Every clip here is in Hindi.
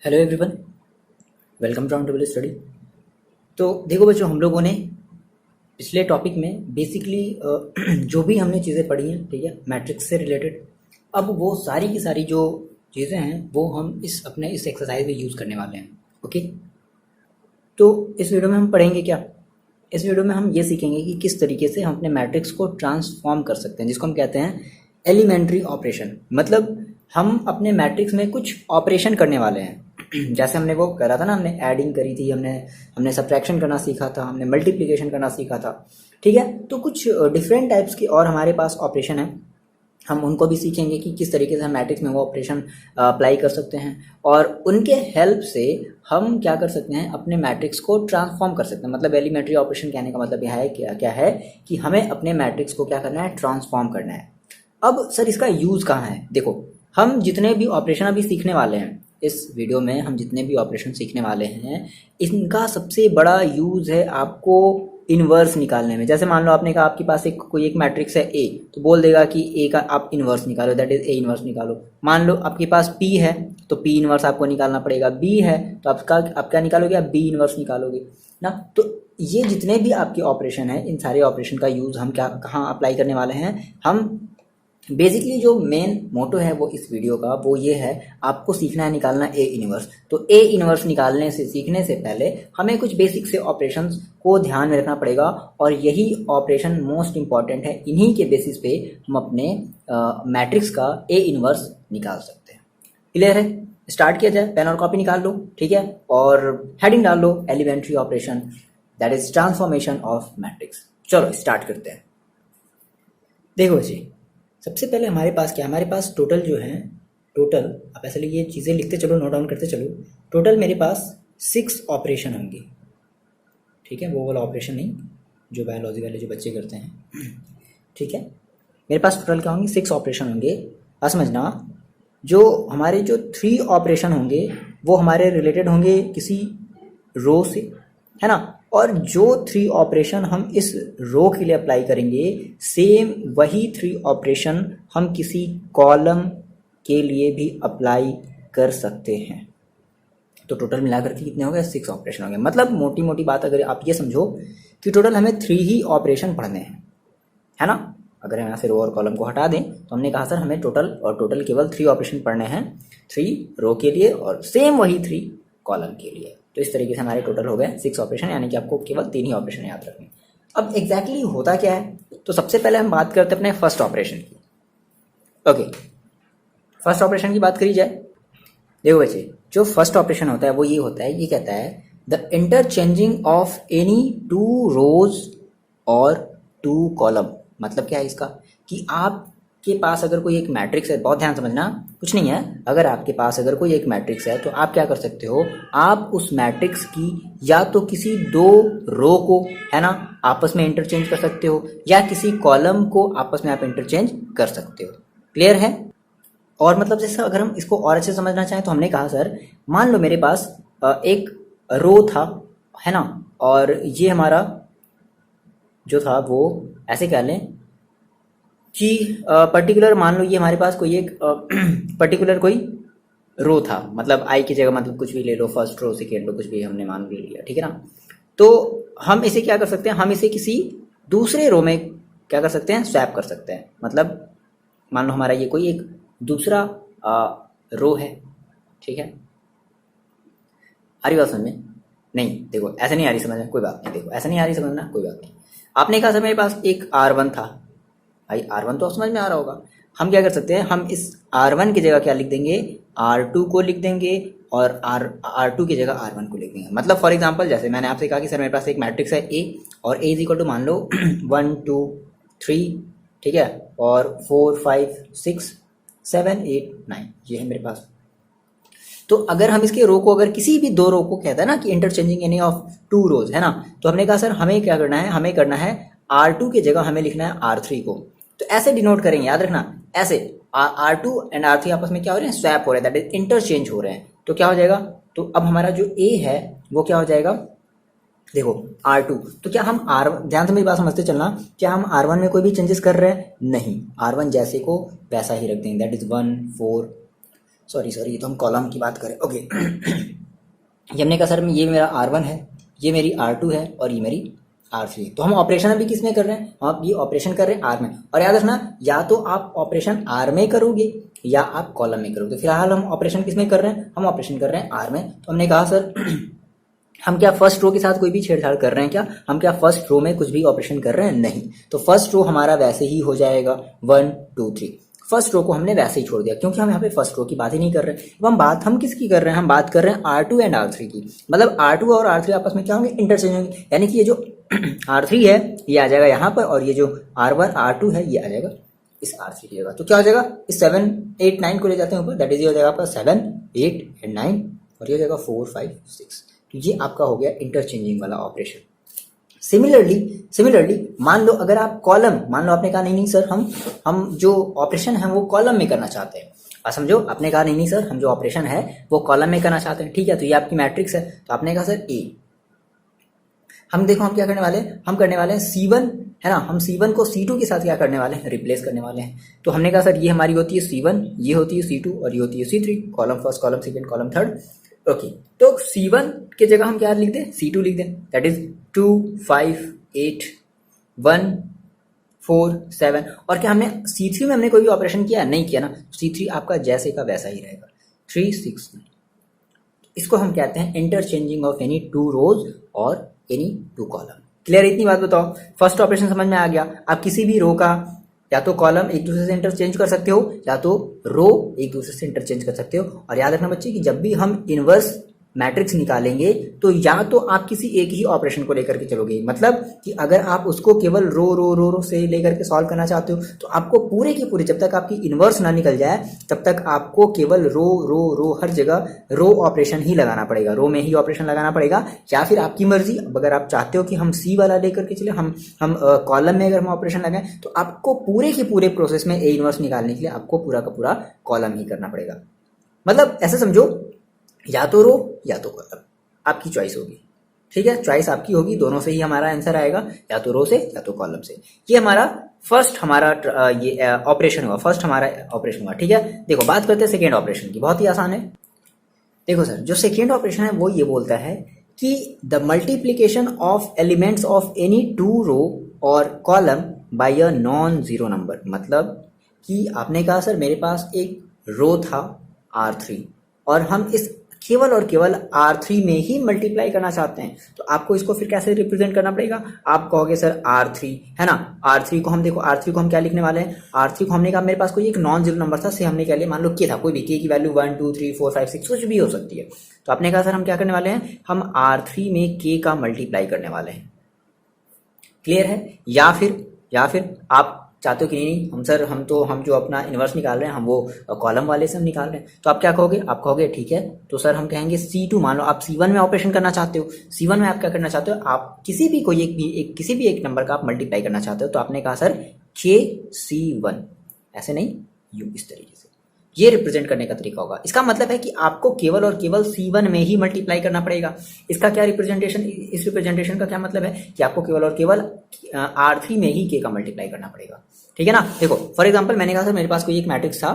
Hello everyone, welcome to W study. तो देखो बच्चों, हम लोगों ने पिछले टॉपिक में बेसिकली जो भी हमने चीज़ें पढ़ी हैं, ठीक है, मैट्रिक्स से रिलेटेड, अब वो सारी की सारी जो चीज़ें हैं वो हम इस एक्सरसाइज में यूज़ करने वाले हैं। ओके, तो इस वीडियो में हम पढ़ेंगे क्या? इस वीडियो में हम ये सीखेंगे कि किस तरीके से हम अपने मैट्रिक्स को ट्रांसफॉर्म कर सकते हैं, जिसको हम कहते हैं एलिमेंट्री ऑपरेशन। मतलब हम अपने मैट्रिक्स में कुछ ऑपरेशन करने वाले हैं। जैसे हमने वो करा था ना, हमने एडिंग करी थी, हमने सब्ट्रैक्शन करना सीखा था, हमने मल्टीप्लिकेशन करना सीखा था, ठीक है। तो कुछ डिफरेंट टाइप्स की और हमारे पास ऑपरेशन है, हम उनको भी सीखेंगे कि किस तरीके से हम मैट्रिक्स में वो ऑपरेशन अप्लाई कर सकते हैं, और उनके हेल्प से हम क्या कर सकते हैं, अपने मैट्रिक्स को ट्रांसफॉर्म कर सकते हैं। मतलब एलिमेंट्री ऑपरेशन कहने का मतलब यह है क्या है कि हमें अपने मैट्रिक्स को क्या करना है, ट्रांसफॉर्म करना है। अब सर इसका यूज़ कहाँ है? देखो, हम जितने भी ऑपरेशन अभी सीखने वाले हैं इस वीडियो में, हम जितने भी ऑपरेशन सीखने वाले हैं, इनका सबसे बड़ा यूज़ है आपको इन्वर्स निकालने में। जैसे मान लो आपने कहा आपके पास कोई एक मैट्रिक्स है ए, तो बोल देगा कि ए का आप इन्वर्स निकालो, दैट इज ए इन्वर्स निकालो। मान लो आपके पास पी है तो पी इन्वर्स आपको निकालना पड़ेगा, बी है तो आप क्या निकालोगे, आप बी इन्वर्स निकालोगे ना। तो ये जितने भी आपके ऑपरेशन है, इन सारे ऑपरेशन का यूज़ हम कहाँ अप्लाई करने वाले हैं? हम बेसिकली जो मेन मोटो है वो इस वीडियो का वो ये है, आपको सीखना है निकालना ए इनवर्स। तो ए इनवर्स निकालने से सीखने से पहले हमें कुछ बेसिक से ऑपरेशंस को ध्यान में रखना पड़ेगा, और यही ऑपरेशन मोस्ट इंपॉर्टेंट है। इन्हीं के बेसिस पे हम अपने मैट्रिक्स का ए इनवर्स निकाल सकते हैं। क्लियर है? स्टार्ट किया जाए। पेन और कॉपी निकाल लो, ठीक है, और हेडिंग डाल लो, elementary operation that is transformation of matrix. चलो स्टार्ट करते हैं। देखो जी, सबसे पहले हमारे पास क्या है, हमारे पास टोटल जो है, टोटल आप ऐसे ये चीज़ें लिखते चलो, नोट डाउन करते चलो। टोटल मेरे पास 6 ऑपरेशन होंगे, ठीक है, वो वाला ऑपरेशन नहीं जो बायोलॉजी वाले जो बच्चे करते हैं, ठीक है। मेरे पास टोटल क्या होंगे, 6 ऑपरेशन होंगे। और समझना, जो हमारे जो 3 ऑपरेशन होंगे वो हमारे रिलेटेड होंगे किसी रो से, है ना। और जो 3 ऑपरेशन हम इस रो के लिए अप्लाई करेंगे, सेम वही 3 ऑपरेशन हम किसी कॉलम के लिए भी अप्लाई कर सकते हैं। तो टोटल मिलाकर के कितने हो गए, 6 ऑपरेशन हो गए। मतलब मोटी मोटी बात अगर आप ये समझो कि टोटल हमें 3 ही ऑपरेशन पढ़ने हैं, है ना। अगर हम यहाँ से रो और कॉलम को हटा दें तो हमने कहा सर हमें टोटल केवल 3 ऑपरेशन पढ़ने हैं, 3 रो के लिए और सेम वही 3 कॉलम के लिए। तो इस तरीके से हमारे टोटल हो गए 6 ऑपरेशन, यानी कि आपको केवल 3 ही ऑपरेशन याद रखने। अब एग्जैक्टली होता क्या है, तो सबसे पहले हम बात करते हैं अपने फर्स्ट ऑपरेशन की। ओके, फर्स्ट ऑपरेशन की बात करी जाए। देखो बच्चे, जो फर्स्ट ऑपरेशन होता है वो ये होता है, ये कहता है द इंटरचेंजिंग ऑफ एनी 2 रोज और 2 कॉलम। मतलब क्या है इसका, कि आपके पास अगर कोई एक मैट्रिक्स है, बहुत ध्यान समझना, कुछ नहीं है, अगर आपके पास अगर कोई एक मैट्रिक्स है तो आप क्या कर सकते हो, आप उस मैट्रिक्स की या तो किसी 2 रो को, है ना, आपस में इंटरचेंज कर सकते हो, या किसी कॉलम को आपस में आप इंटरचेंज कर सकते हो। क्लियर है? और मतलब जैसे अगर हम इसको और अच्छे समझना चाहें तो हमने कहा सर, मान लो मेरे पास एक रो था, है ना, और ये हमारा जो था वो ऐसे कह लें कि पर्टिकुलर, मान लो ये हमारे पास कोई एक पर्टिकुलर कोई रो था, मतलब आई की जगह मतलब कुछ भी ले लो, फर्स्ट रो सेकेंड रो कुछ भी हमने मान लिया, ठीक है ना। तो हम इसे क्या कर सकते हैं, हम इसे किसी दूसरे रो में क्या कर सकते हैं, स्वैप कर सकते हैं। मतलब मान लो हमारा ये कोई एक दूसरा रो है, ठीक है। आ रही बात समझ में? नहीं, देखो ऐसे नहीं आ रही समझ में, कोई बात नहीं, देखो ऐसा नहीं आ रही समझना, कोई बात नहीं। आपने कहा सर मेरे पास एक R1 था, भाई R1 तो समझ में आ रहा होगा। हम क्या कर सकते हैं, हम इस R1 की जगह क्या लिख देंगे, R2 को लिख देंगे, और R2 की जगह R1 को लिख देंगे। मतलब फॉर एग्जांपल, जैसे मैंने आपसे कहा कि सर मेरे पास एक मैट्रिक्स है A, और A इज इक्वल टू मान लो 1 2 3, ठीक है, और 4 5 6 7 8 9, ये है मेरे पास। तो अगर हम इसके रो को, अगर किसी भी 2 रो को कहता है ना कि इंटरचेंजिंग एनी ऑफ 2 रोज, है ना, तो हमने कहा सर हमें क्या करना है, हमें करना है R2 की जगह हमें लिखना है R3 को। तो ऐसे डिनोट करेंगे, याद रखना, ऐसे R2 एंड R3 आपस में क्या हो रहे हैं, स्वैप हो रहे हैं, दैट इज इंटरचेंज हो रहे हैं। तो क्या हो जाएगा, तो अब हमारा जो A है वो क्या हो जाएगा, देखो R2, तो क्या हम ध्यान से मेरी बात समझते चलना, क्या हम R1 में कोई भी चेंजेस कर रहे हैं? नहीं, R1 जैसे को वैसा ही रख देंगे, दैट इज 1 4 सॉरी ये तो हम कॉलम की बात करें, ओके। ये हमने कहा सर ये मेरा R1 है, ये मेरी R2 है और ये मेरी R3 है। तो हम ऑपरेशन अभी किस में कर रहे हैं, हम ये ऑपरेशन कर रहे हैं R में। और याद रखना, या तो आप ऑपरेशन R में करोगे या आप कॉलम में करोगे। फिलहाल हम ऑपरेशन किस में कर रहे हैं, हम ऑपरेशन कर रहे हैं R में। तो हमने कहा सर हम क्या फर्स्ट रो के साथ कोई भी छेड़छाड़ कर रहे हैं क्या, हम क्या फर्स्ट रो में कुछ भी ऑपरेशन कर रहे हैं, नहीं। तो फर्स्ट रो हमारा वैसे ही हो जाएगा 1 2 3। फर्स्ट रो को हमने वैसे ही छोड़ दिया क्योंकि हम यहाँ पे फर्स्ट रो की बात ही नहीं कर रहे हैं। अब हम किसकी कर रहे हैं, हम बात कर रहे हैं R2 एंड R3 की। मतलब R2 और R3 आपस में क्या होंगे, इंटरचेंज होंगे। यानी कि ये जो R3 है ये आ जाएगा यहाँ पर, और ये जो R1 R2 है ये आ जाएगा इस R3 की जगह। तो क्या हो जाएगा, इस 7 8 9 को ले जाते हैं ऊपर, दैट इज ये हो जाएगा आपका 7 8 एंड 9, और ये हो जाएगा 4 5 6। तो ये आपका हो गया इंटरचेंजिंग वाला ऑपरेशन। सिमिलरली मान लो अगर आप कॉलम, मान लो आपने कहा नहीं सर हम जो ऑपरेशन है वो कॉलम में करना चाहते हैं। और समझो आपने कहा नहीं सर हम जो ऑपरेशन है वो कॉलम में करना चाहते हैं, ठीक है। तो ये आपकी मैट्रिक्स है। तो आपने कहा सर ए, हम देखो हम क्या करने वाले हैं, हम करने वाले हैं C1 है ना, हम C1 को C2 के साथ क्या करने वाले हैं, रिप्लेस करने वाले हैं। तो हमने कहा सर ये हमारी होती है C1, ये होती है C2 और ये होती है C3, column first column second column third, okay. तो C1 के जगह हम क्या लिख दें, C2 लिख दें, दैट इज 2 5 8 1 4 7। और क्या हमने C3 में हमने कोई भी ऑपरेशन किया, नहीं किया ना। C3 आपका जैसे का वैसा ही रहेगा, 3 6 9। इसको हम कहते हैं इंटरचेंजिंग ऑफ एनी 2 रोज और एनी 2 कॉलम। क्लियर, इतनी बात बताओ। फर्स्ट ऑपरेशन समझ में आ गया। आप किसी भी रो का या तो कॉलम एक दूसरे से इंटरचेंज कर सकते हो या तो रो एक दूसरे से इंटरचेंज कर सकते हो। और याद रखना बच्चे कि जब भी हम इनवर्स मैट्रिक्स निकालेंगे तो या तो आप किसी एक ही ऑपरेशन को लेकर के चलोगे, मतलब कि अगर आप उसको केवल रो से लेकर के सॉल्व करना चाहते हो तो आपको पूरे के पूरे, जब तक आपकी इनवर्स ना निकल जाए तब तक आपको केवल रो हर जगह रो ऑपरेशन ही लगाना पड़ेगा, रो में ही ऑपरेशन लगाना पड़ेगा। या फिर आपकी मर्जी, अगर आप चाहते हो कि हम सी वाला लेकर के चले, हम कॉलम में अगर हम ऑपरेशन लगाएं तो आपको पूरे के पूरे प्रोसेस में ए इनवर्स निकालने के लिए आपको पूरा का पूरा कॉलम ही करना पड़ेगा। मतलब ऐसे समझो, या तो रो या तो कॉलम, आपकी चॉइस होगी, ठीक है। चॉइस आपकी होगी, दोनों से ही हमारा आंसर आएगा, या तो रो से या तो कॉलम से। ये हमारा फर्स्ट ये ऑपरेशन हुआ, फर्स्ट हमारा ऑपरेशन हुआ, ठीक है। देखो बात करते हैं सेकेंड ऑपरेशन की, बहुत ही आसान है। देखो सर जो सेकेंड ऑपरेशन है वो ये बोलता है कि the multiplication of elements of any 2 रो और column by a non zero number. मतलब कि आपने कहा सर मेरे पास एक रो था R3 और हम इस केवल और केवल R3 में ही मल्टीप्लाई करना चाहते हैं, तो आपको इसको फिर कैसे रिप्रेजेंट करना पड़ेगा। आप कहोगे सर R3 है ना, R3 को हम देखो, R3 को हम क्या लिखने वाले हैं, R3 को हमने कहा मेरे पास कोई एक नॉन जीरो नंबर था, से हमने क्या लिया, मान लो K था, कोई भी K की वैल्यू 1 2 3 4 5 6 कुछ भी हो सकती है। तो आपने कहा सर हम क्या करने वाले हैं, हम R3 में K का मल्टीप्लाई करने वाले हैं। क्लियर है। या फिर आप चाहते हो कि नहीं हम जो अपना इनवर्स निकाल रहे हैं हम वो कॉलम वाले से हम निकाल रहे हैं, तो आप क्या कहोगे, आप कहोगे ठीक है तो सर हम कहेंगे C2, मान लो आप C1 में ऑपरेशन करना चाहते हो, C1 में आप क्या करना चाहते हो, आप किसी भी किसी भी एक नंबर का आप मल्टीप्लाई करना चाहते हो, तो आपने कहा सर KC1, ऐसे नहीं यू, इस तरीके से ये रिप्रेजेंट करने का तरीका होगा। इसका मतलब है कि आपको केवल और केवल C1 में ही मल्टीप्लाई करना पड़ेगा। इसका क्या रिप्रेजेंटेशन, इस रिप्रेजेंटेशन का क्या मतलब है कि आपको केवल और केवल R3 में ही K का मल्टीप्लाई करना पड़ेगा, ठीक है ना। देखो फॉर एग्जांपल मैंने कहा सर मेरे पास कोई एक मैट्रिक्स था,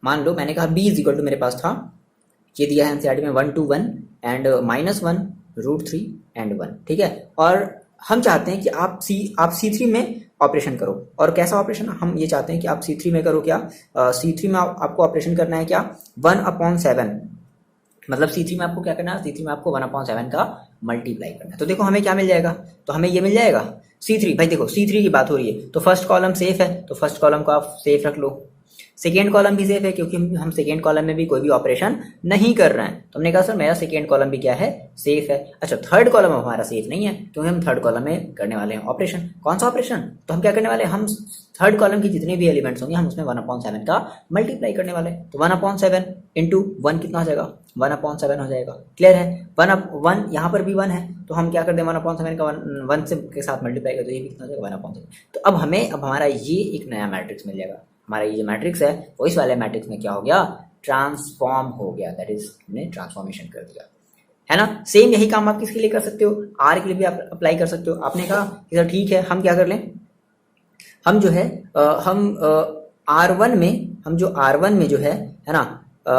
मान लो मैंने कहा B इज इक्वल टू, मेरे पास था ये दिया है एनसीईआरटी में 1 2 1 एंड -1 √3 एंड 1, ठीक है। और हम चाहते हैं कि आप C3 में ऑपरेशन करो, और कैसा ऑपरेशन, हम ये चाहते हैं कि आप C3 में करो क्या, C3 में आपको ऑपरेशन करना है क्या, 1/7। मतलब C3 में आपको क्या करना है, C3 में आपको 1/7 का मल्टीप्लाई करना है। तो देखो हमें क्या मिल जाएगा, तो हमें ये मिल जाएगा C3। भाई देखो C3 की बात हो रही है तो फर्स्ट कॉलम सेफ है, तो फर्स्ट कॉलम को आप सेफ रख लो। सेकेंड कॉलम भी सेफ है क्योंकि हम सेकेंड कॉलम में भी कोई भी ऑपरेशन नहीं कर रहे हैं, तो हमने कहा सर मेरा सेकेंड कॉलम भी क्या है, सेफ है। अच्छा थर्ड कॉलम हमारा सेफ नहीं है क्योंकि हम थर्ड कॉलम में करने वाले हैं ऑपरेशन। कौन सा ऑपरेशन, तो हम क्या करने वाले हैं, हम थर्ड कॉलम की जितने भी एलिमेंट्स होंगे हम उसमें 1/7 का मल्टीप्लाई करने वाले हैं। तो 1/7 इंटू 1 कितना हो जाएगा, 1/7 हो जाएगा। क्लियर है। 1 यहाँ पर भी 1 है तो हम क्या कर दें, 1/7 का 1 से के साथ मल्टीप्लाई कर दो, ये भी कितना हो जाएगा 1/7। तो अब हमारा ये एक नया मैट्रिक्स मिल जाएगा। हमारा ये जो मैट्रिक्स है वो इस वाले मैट्रिक्स में क्या हो गया, ट्रांसफॉर्म हो गया, दैट इज हमने ट्रांसफॉर्मेशन कर दिया, है ना। सेम यही काम आप किसके लिए कर सकते हो, आर के लिए भी आप अप्लाई कर सकते हो। आपने कहा कि सर ठीक है हम क्या कर लें, हम जो है हम R1 में हम जो R1 में जो है ना,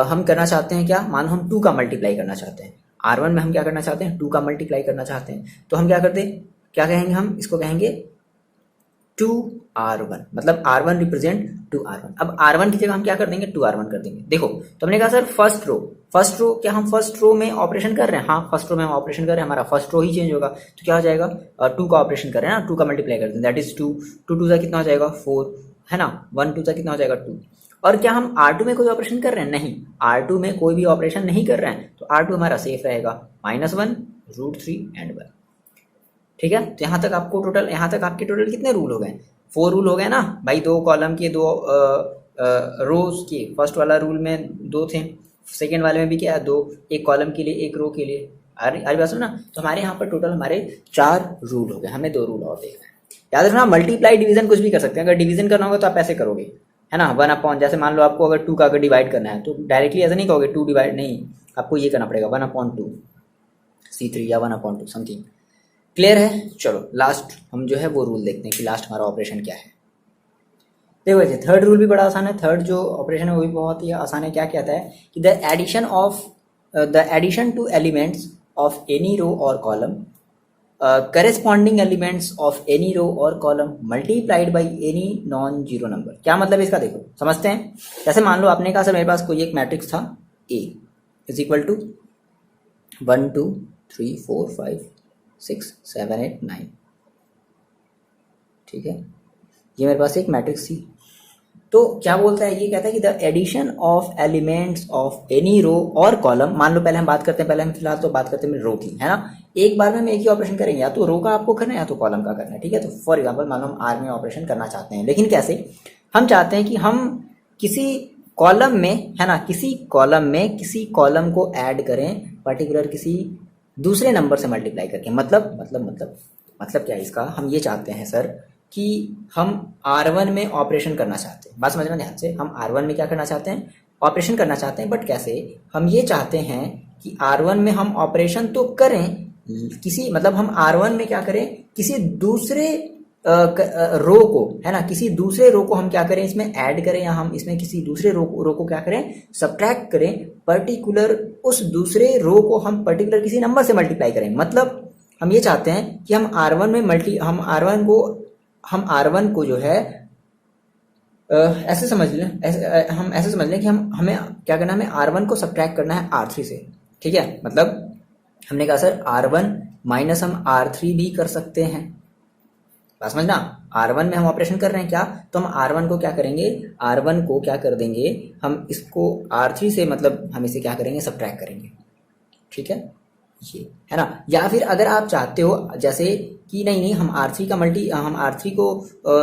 हम करना चाहते हैं क्या, मान लो हम 2 का मल्टीप्लाई करना चाहते हैं। R1 में हम क्या करना चाहते हैं, 2 का मल्टीप्लाई करना चाहते हैं। तो हम क्या करते हैं, क्या कहेंगे, हम इसको कहेंगे 2R1, मतलब R1 रिप्रेजेंट 2R1। अब R1 की जगह हम क्या कर देंगे, 2R1 कर देंगे। देखो तो हमने कहा सर फर्स्ट रो, क्या हम फर्स्ट रो में ऑपरेशन कर रहे हैं, हाँ फर्स्ट रो में हम ऑपरेशन कर रहे हैं, हमारा फर्स्ट रो ही चेंज होगा। तो क्या हो जाएगा, 2 का ऑपरेशन कर रहे हैं ना, 2 का मल्टीप्लाई करते हैं, दैट इज 2, 2 सा कितना हो जाएगा 4, है ना, 1 2 सा कितना हो जाएगा 2। और क्या हम R2 में कोई ऑपरेशन कर रहे हैं, नहीं, R2 में कोई भी ऑपरेशन नहीं कर रहे हैं, तो R2 हमारा सेफ रहेगा, -1 √3 एंड 1। ठीक है, तो यहाँ तक आपके टोटल कितने रूल हो गए, 4 रूल हो गए ना भाई, 2 कॉलम के 2 रोज के। फर्स्ट वाला रूल में 2 थे, सेकेंड वाले में भी क्या है 2, एक कॉलम के लिए एक रो के लिए। अरे बात सुनो ना, तो हमारे यहाँ पर टोटल हमारे 4 रूल हो गए, हमें 2 रूल और देखना है। याद रखना, मल्टीप्लाई डिवीजन कुछ भी कर सकते हैं, अगर डिवीजन करना होगा तो आप ऐसे करोगे, है ना, 1/, जैसे मान लो आपको अगर 2 का अगर डिवाइड करना है तो डायरेक्टली ऐसे नहीं कहोगे 2 डिवाइड, नहीं, आपको ये करना पड़ेगा 1/2 C3 या 1/2 समथिंग। क्लियर है, चलो लास्ट हम जो है वो रूल देखते हैं कि लास्ट हमारा ऑपरेशन क्या है। देखो वैसे थर्ड रूल भी बड़ा आसान है, थर्ड जो ऑपरेशन है वो भी बहुत ही आसान है। क्या कहता है कि the addition to elements of any row और column, corresponding elements of any row और column multiplied by any non zero number. क्या मतलब इसका, देखो समझते हैं। जैसे मान लो आपने कहा सर मेरे पास कोई एक मैट्रिक्स था A इज इक्वल टू 1 2 3 4 5 6 7 8 9, ठीक है, ये मेरे पास एक मैट्रिक्स थी। तो क्या बोलता है, ये कहता है कि the addition of elements of any row और कॉलम, मान लो पहले हम बात करते हैं, पहले हम फिलहाल तो बात करते हैं रो की, है ना, एक बार में हम एक ही ऑपरेशन करेंगे, या तो रो का आपको करना है या तो कॉलम का करना है। ठीक है, तो फॉर एग्जांपल मान लो हम आर में ऑपरेशन करना चाहते हैं, लेकिन कैसे, हम चाहते हैं कि हम किसी कॉलम में, है ना, किसी कॉलम में किसी कॉलम को ऐड करें पर्टिकुलर किसी दूसरे नंबर से मल्टीप्लाई करके। मतलब क्या है इसका, हम ये चाहते हैं सर कि हम R1 में ऑपरेशन करना चाहते हैं, बात समझना ध्यान से, हम R1 में क्या करना चाहते हैं, ऑपरेशन करना चाहते हैं, बट कैसे, हम ये चाहते हैं कि R1 में हम ऑपरेशन तो करें किसी, मतलब हम R1 में क्या करें, किसी दूसरे रो को, है ना, किसी दूसरे रो को हम क्या करें, इसमें ऐड करें, या हम इसमें किसी दूसरे रो को क्या करें, सब्ट्रैक्ट करें, पर्टिकुलर उस दूसरे रो को हम पर्टिकुलर किसी नंबर से मल्टीप्लाई करें। मतलब हम ये चाहते हैं कि हम R1 को जो है ऐसे समझ लें, हम ऐसे समझ लें कि हमें क्या करना है, हमें R1 को सब्ट्रैक्ट करना है R3 से। ठीक है, मतलब हमने कहा सर R1 माइनस हम R3 भी कर सकते हैं, बात समझना, R1 में हम ऑपरेशन कर रहे हैं क्या, तो हम R1 को क्या करेंगे, R1 को क्या कर देंगे, हम इसको R3 से, मतलब हम इसे क्या करेंगे, सब्ट्रैक्ट करेंगे। ठीक है, ये है ना। या फिर अगर आप चाहते हो जैसे कि नहीं हम R3 को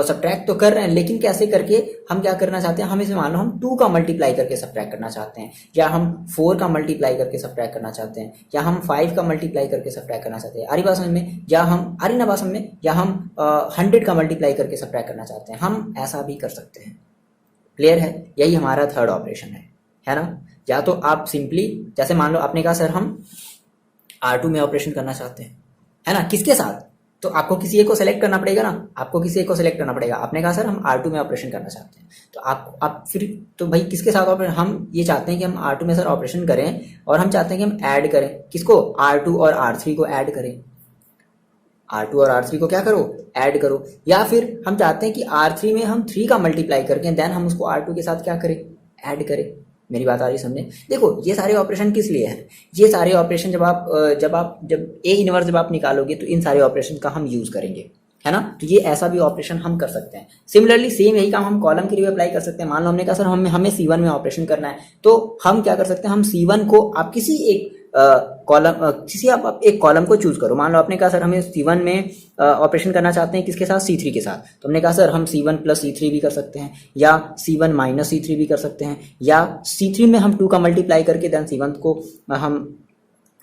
सब्ट्रैक्ट तो कर रहे हैं, लेकिन कैसे करके, हम क्या करना चाहते हैं, हम इसे मान लो हम 2 का मल्टीप्लाई करके सब्ट्रैक्ट करना चाहते हैं, या हम 4 का मल्टीप्लाई करके सब्ट्रैक्ट करना चाहते हैं, या हम 5 का मल्टीप्लाई करके सब्ट्रैक्ट करना चाहते हैं, आरी बात समझ में, या हम 100 का मल्टीप्लाई करके सब्ट्रैक्ट करना चाहते हैं, हम ऐसा भी कर सकते हैं। क्लियर है, यही हमारा थर्ड ऑपरेशन है ना। या तो आप सिंपली, जैसे मान लो आपने कहा सर हम R2 में ऑपरेशन करना चाहते हैं, है ना, किसके साथ, तो आपको किसी एक को सेलेक्ट करना पड़ेगा ना, आपने कहा सर हम R2 में ऑपरेशन करना चाहते हैं, तो आप फिर तो भाई किसके साथ ऑपरेशन, हम ये चाहते हैं कि हम R2 में सर ऑपरेशन करें, और हम चाहते हैं कि हम ऐड करें किसको, R2 और R3 को ऐड करें, R2 और R3 को क्या करो, ऐड करो। या फिर हम चाहते हैं कि R3 में हम 3 का मल्टीप्लाई करके देन हम उसको R2 के साथ क्या करें, ऐड करें। मेरी बात आ रही समझे। देखो ये सारे ऑपरेशन किस लिए हैं, ये सारे ऑपरेशन जब ए इनवर्स जब आप निकालोगे तो इन सारे ऑपरेशन का हम यूज करेंगे, है ना। तो ये ऐसा भी ऑपरेशन हम कर सकते हैं। सिमिलरली सेम यही काम हम कॉलम के लिए अप्लाई कर सकते हैं। मान लो हमने कहा सर हमें C1 में ऑपरेशन करना है, तो हम क्या कर सकते हैं, हम C1 को आप किसी एक आप एक कॉलम को चूज करो। मान लो आपने कहा सर हमें C1 में ऑपरेशन करना चाहते हैं किसके साथ, C3 के साथ, तो हमने कहा सर हम C1 प्लस C3 भी कर सकते हैं, या C1 माइनस C3 भी कर सकते हैं, या C3 में हम 2 का मल्टीप्लाई करके देन C1 को हम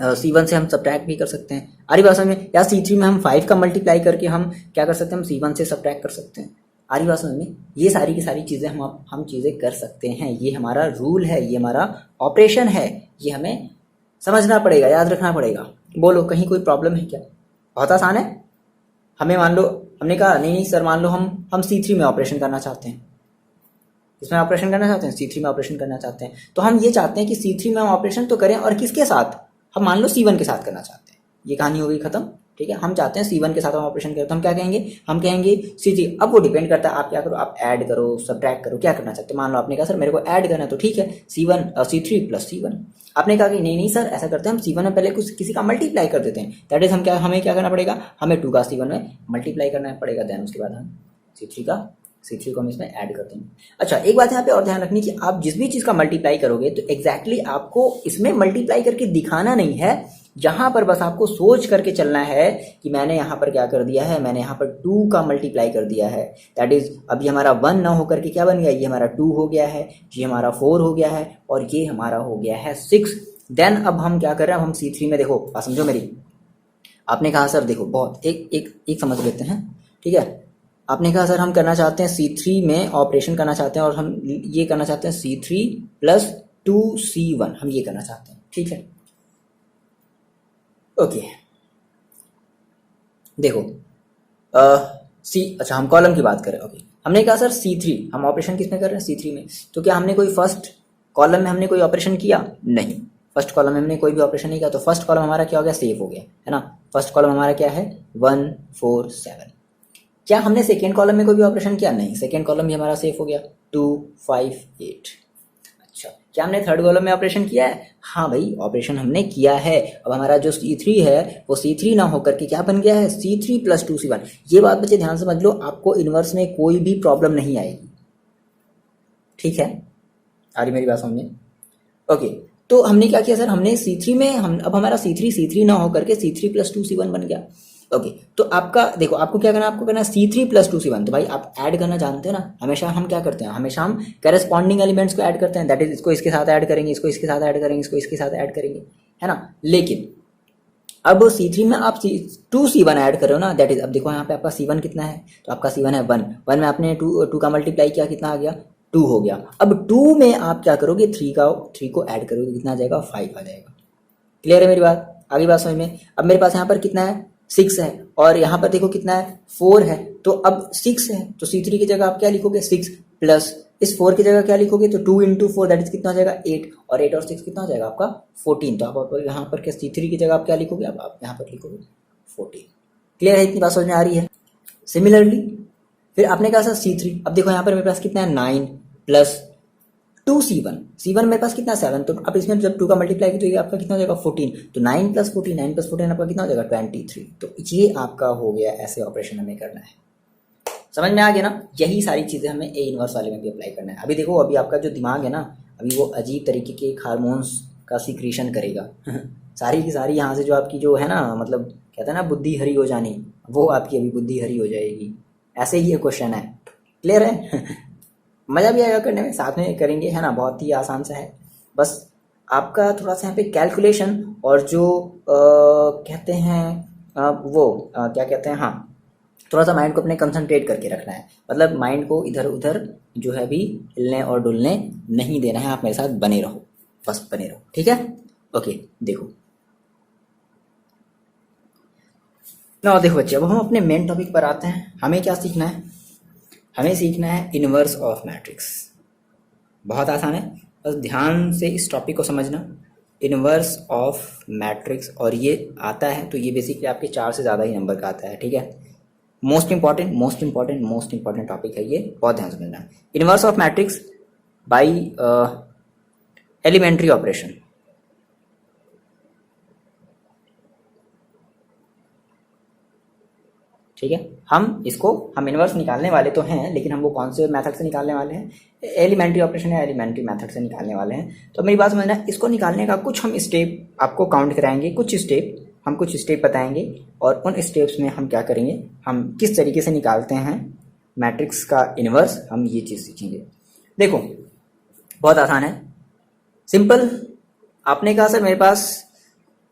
C1 से हम सब्ट्रैक्ट भी कर सकते हैं, आरी बात समझ में। या C3 में हम 5 का मल्टीप्लाई करके हम क्या कर सकते हैं, हम C1 से सब्ट्रैक्ट कर सकते हैं, आरी बात समझ में। ये सारी की सारी चीज़ें हम चीज़ें कर सकते हैं। ये हमारा रूल है, ये हमारा ऑपरेशन है, ये हमें समझना पड़ेगा, याद रखना पड़ेगा। बोलो कहीं कोई प्रॉब्लम है क्या, बहुत आसान है। हमें मान लो हमने कहा नहीं सर मान लो हम C3 में ऑपरेशन करना चाहते हैं, इसमें ऑपरेशन करना चाहते हैं, C3 में ऑपरेशन करना चाहते हैं। तो हम ये चाहते हैं कि C3 में हम ऑपरेशन तो करें, और किसके साथ, हम मान लो C1 के साथ करना चाहते हैं। ये कहानी हो गई खत्म, ठीक है। हम चाहते हैं C1 के साथ हम ऑपरेशन करें, तो हम क्या कहेंगे, हम कहेंगे C3। अब वो डिपेंड करता है आप क्या करो, आप ऐड करो, सब्ट्रैक्ट करो, क्या करना चाहते हो। मान लो आपने कहा सर मेरे को ऐड करना है, तो ठीक है C1 C3 प्लस C1। आपने कहा कि नहीं नहीं सर ऐसा करते हैं, हम C1 में पहले कुछ किसी का मल्टीप्लाई कर देते हैं, दैट इज हमें क्या करना पड़ेगा, हमें 2 का C1 में मल्टीप्लाई करना पड़ेगा, देन उसके बाद हम C3 को हम इसमें ऐड करते हैं। अच्छा, एक बात यहाँ पे और ध्यान रखनी कि आप जिस भी चीज़ का मल्टीप्लाई करोगे तो एग्जैक्टली आपको इसमें मल्टीप्लाई करके दिखाना नहीं है, यहाँ पर बस आपको सोच करके चलना है कि मैंने यहाँ पर क्या कर दिया है, मैंने यहाँ पर 2 का मल्टीप्लाई कर दिया है, दैट इज अभी हमारा 1 ना होकर के क्या बन गया, ये हमारा 2 हो गया है, ये हमारा 4 हो गया है, और ये हमारा हो गया है 6। देन अब हम क्या कर रहे हैं, हम C3 में देखो, बात समझो मेरी। आपने कहा सर देखो बहुत एक समझ लेते हैं, ठीक है। आपने कहा सर हम करना चाहते हैं C3 में ऑपरेशन करना चाहते हैं, और हम ये करना चाहते हैं C3 प्लस 2C1, हम ये करना चाहते हैं, ठीक है। ओके देखो अच्छा हम कॉलम की बात करें। ओके हमने कहा सर C3, हम ऑपरेशन किस में कर रहे हैं, C3 में। तो क्या हमने कोई फर्स्ट कॉलम में हमने कोई ऑपरेशन किया, नहीं, फर्स्ट कॉलम में हमने कोई भी ऑपरेशन नहीं किया। तो फर्स्ट कॉलम हमारा क्या हो गया, सेव हो गया, है ना। फर्स्ट कॉलम हमारा क्या है, 1 4 7। क्या हमने सेकेंड कॉलम में कोई भी ऑपरेशन किया, नहीं, सेकेंड कॉलम भी हमारा सेफ हो गया, 2 5 8। अच्छा, क्या हमने थर्ड कॉलम में ऑपरेशन किया है, हाँ भाई ऑपरेशन हमने किया है। अब हमारा जो C3 है वो C3 ना होकर के क्या बन गया है, C3 प्लस 2C1। ये बात बच्चे ध्यान से समझ लो, आपको इनवर्स में कोई भी प्रॉब्लम नहीं आएगी, ठीक है। आ रही मेरी बात समझ में। ओके तो हमने क्या किया सर, हमने C3 में अब हमारा C3 ना होकर के C3 प्लस 2C1 बन गया। ओके तो आपका देखो, आपको क्या करना है, आपको करना है C3 प्लस 2C1। तो भाई आप ऐड करना जानते हो ना, हमेशा हम क्या करते हैं, हमेशा हम करेस्पॉन्डिंग एलिमेंट्स को ऐड करते हैं, दैट इज इसको इसके साथ ऐड करेंगे, इसको इसके साथ ऐड करेंगे, इसको इसके साथ ऐड करेंगे, है ना। लेकिन अब C3 में आप 2C1 ऐड कर रहे हो ना, दैट इज अब देखो यहाँ पे आपका C1 कितना है, तो आपका C1 है 1 में आपने 2 का मल्टीप्लाई किया, कितना आ गया, 2 हो गया। अब 2 में आप क्या करोगे, 3 को ऐड करोगे, कितना आ जाएगा, 5 आ जाएगा। क्लियर है मेरी बात, आगे बात समझ में। अब मेरे पास यहाँ पर कितना है, 6 है, और यहाँ पर देखो कितना है, 4 है। तो अब 6 है तो C3 की जगह आप क्या लिखोगे, 6 प्लस इस 4 की जगह क्या लिखोगे, तो 2 इंटू 4 दैट इज कितना हो जाएगा, 8, और 8 और 6 कितना हो जाएगा आपका 14। तो आप यहाँ पर क्या C3 की जगह आप क्या लिखोगे, अब आप यहाँ पर लिखोगे 14। क्लियर है, इतनी बात समझ में आ रही है। सिमिलरली फिर आपने कहा सर C3, अब देखो यहाँ पर मेरे पास कितना है, 9 प्लस 2C1 मेरे पास कितना 7, तो अब इसमें जब 2 का मल्टीप्लाई की तो ये आपका कितना हो जाएगा, 14। तो 9 प्लस 14 आपका कितना हो जाएगा, 23। तो ये आपका हो गया, ऐसे ऑपरेशन हमें करना है। समझ में आ गया ना, यही सारी चीज़ें हमें ए इनवर्स वाले में भी अप्लाई करना है। अभी देखो, अभी आपका जो दिमाग है ना, अभी वो अजीब तरीके के हार्मोन्स का सिक्रीशन करेगा सारी की सारी यहाँ से जो आपकी जो है ना, मतलब कहते हैं ना बुद्धि हरी हो जानी, वो आपकी अभी बुद्धि हरी हो जाएगी। ऐसे ही ये क्वेश्चन है, क्लियर है मज़ा भी आएगा करने में, साथ में करेंगे, है ना, बहुत ही आसान सा है। बस आपका थोड़ा सा यहाँ पे कैलकुलेशन और जो कहते हैं क्या कहते हैं, हाँ, थोड़ा सा माइंड को अपने कंसंट्रेट करके रखना है, मतलब माइंड को इधर उधर जो है भी हिलने और डुलने नहीं देना है। आप मेरे साथ बने रहो, बस बने रहो, ठीक है। ओके देखो ना, देखो बच्चे, अब हम अपने मेन टॉपिक पर आते हैं। हमें क्या सीखना है, हमें सीखना है इनवर्स ऑफ मैट्रिक्स। बहुत आसान है, बस ध्यान से इस टॉपिक को समझना, इनवर्स ऑफ मैट्रिक्स। और ये आता है तो ये बेसिकली आपके 4 से ज़्यादा ही नंबर का आता है, ठीक है। मोस्ट इंपॉर्टेंट टॉपिक है ये, बहुत ध्यान से समझना। Inverse of matrix by elementary operation. ठीक है, हम इनवर्स निकालने वाले तो हैं, लेकिन हम वो कौन से मेथड से निकालने वाले हैं, एलिमेंट्री ऑपरेशन या एलिमेंट्री मेथड से निकालने वाले हैं। तो मेरी बात समझना, इसको निकालने का कुछ हम स्टेप आपको काउंट कराएंगे, कुछ स्टेप बताएंगे, और उन स्टेप्स में हम क्या करेंगे, हम किस तरीके से निकालते हैं मैट्रिक्स का इनवर्स, हम ये चीज़ सीखेंगे। देखो बहुत आसान है, सिंपल। आपने कहा सर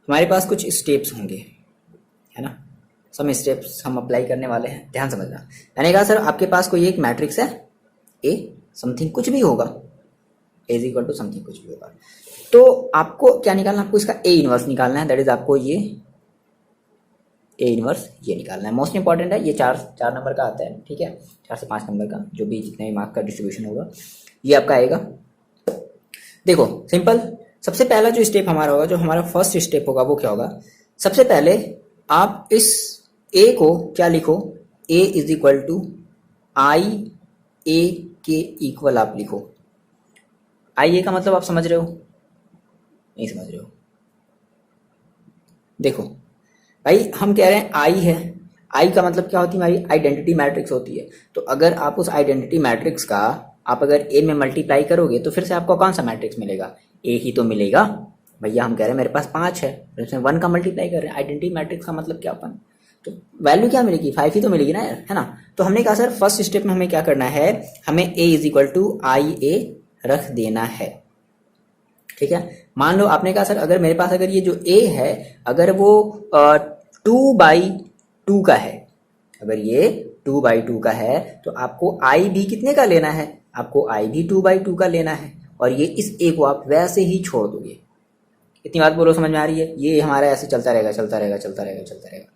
हमारे पास कुछ स्टेप्स होंगे, है ना, सम स्टेप्स हम अप्लाई करने वाले हैं, ध्यान समझना। मैंने कहा सर आपके पास कोई एक मैट्रिक्स है, ए समथिंग कुछ भी होगा, ए इज इक्वल टू समथिंग कुछ भी होगा, तो आपको क्या निकालना, आपको इसका ए इनवर्स निकालना है, दैट इज आपको ये ए इनवर्स ये निकालना है। मोस्ट इंपॉर्टेंट है, ये 4 नंबर का आता है, ठीक है, 4 से 5 नंबर का, जो भी जितने भी मार्क का डिस्ट्रीब्यूशन होगा। ये आपका आएगा। देखो सिंपल, सबसे पहला जो स्टेप हमारा होगा, जो हमारा फर्स्ट स्टेप होगा वो क्या होगा, सबसे पहले आप इस ए को क्या लिखो, ए इज इक्वल टू आई ए के इक्वल आप लिखो। आई ए का मतलब आप समझ रहे हो, नहीं समझ रहे हो? देखो भाई हम कह रहे हैं आई है, आई का मतलब क्या होती है, हमारी आइडेंटिटी मैट्रिक्स होती है। तो अगर आप उस आइडेंटिटी मैट्रिक्स का आप अगर ए में मल्टीप्लाई करोगे तो फिर से आपको कौन सा मैट्रिक्स मिलेगा, ए ही तो मिलेगा। भैया हम कह रहे हैं मेरे पास 5 है, तो इसमें 1 का मल्टीप्लाई कर रहे हैं, आइडेंटिटी मैट्रिक्स का मतलब क्या अपन, तो वैल्यू क्या मिलेगी, 5 ही तो मिलेगी ना यार, है ना। तो हमने कहा सर फर्स्ट स्टेप में हमें क्या करना है, हमें ए इज इक्वल टू आई ए रख देना है। ठीक है, मान लो आपने कहा सर अगर मेरे पास अगर ये जो ए है अगर वो 2/2 का है, अगर ये 2/2 का है तो आपको आई भी कितने का लेना है, आपको आई भी 2/2 का लेना है, और ये इस ए को आप वैसे ही छोड़ दोगे। इतनी बात बोलो, समझ में आ रही है? ये हमारा ऐसे चलता रहेगा चलता रहेगा चलता रहेगा चलता रहेगा।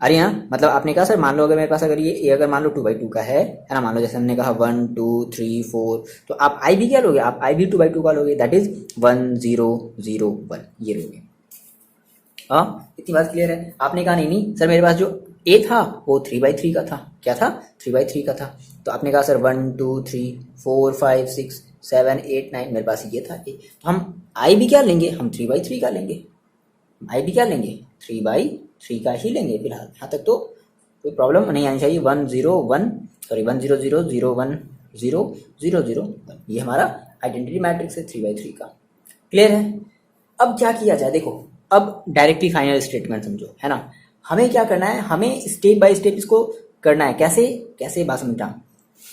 अरे हाँ, मतलब आपने कहा सर मान लो अगर मेरे पास अगर ये ए अगर मान लो 2/2 का है ना, मान लो जैसे हमने कहा 1 2 3 4, तो आप आई भी क्या लोगे, आप आई भी 2/2 का लोगे, दैट इज 1 0 0 1 ये लोगे। हाँ, इतनी बात क्लियर है? आपने कहा नहीं सर मेरे पास जो ए था वो 3/3 का था, क्या था, 3/3 का था। तो आपने कहा सर 1 2 3 4 5 6 7 8 9 मेरे पास ये था ए, तो हम आई भी क्या लेंगे, हम 3/3 का लेंगे, आई भी क्या लेंगे, 3/3 का ही लेंगे फिलहाल। यहाँ तक तो कोई प्रॉब्लम नहीं आनी चाहिए। 1 0 1 सॉरी 1 0 0 0 1 0 0 0 1 ये हमारा आइडेंटिटी मैट्रिक्स है 3/3 का। क्लियर है? अब क्या किया जाए, देखो अब डायरेक्टली फाइनल स्टेटमेंट समझो, है ना। हमें क्या करना है, हमें स्टेप बाय स्टेप इसको करना है। कैसे कैसे बात समझा?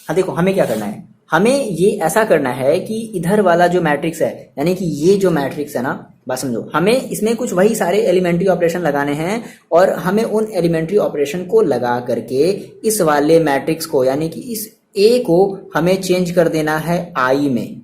हाँ देखो हमें क्या करना है, हमें ये ऐसा करना है कि इधर वाला जो मैट्रिक्स है, यानी कि ये जो मैट्रिक्स है ना, बात समझो, हमें इसमें कुछ वही सारे एलिमेंट्री ऑपरेशन लगाने हैं, और हमें उन एलिमेंट्री ऑपरेशन को लगा करके इस वाले मैट्रिक्स को यानी कि इस ए को हमें चेंज कर देना है आई में।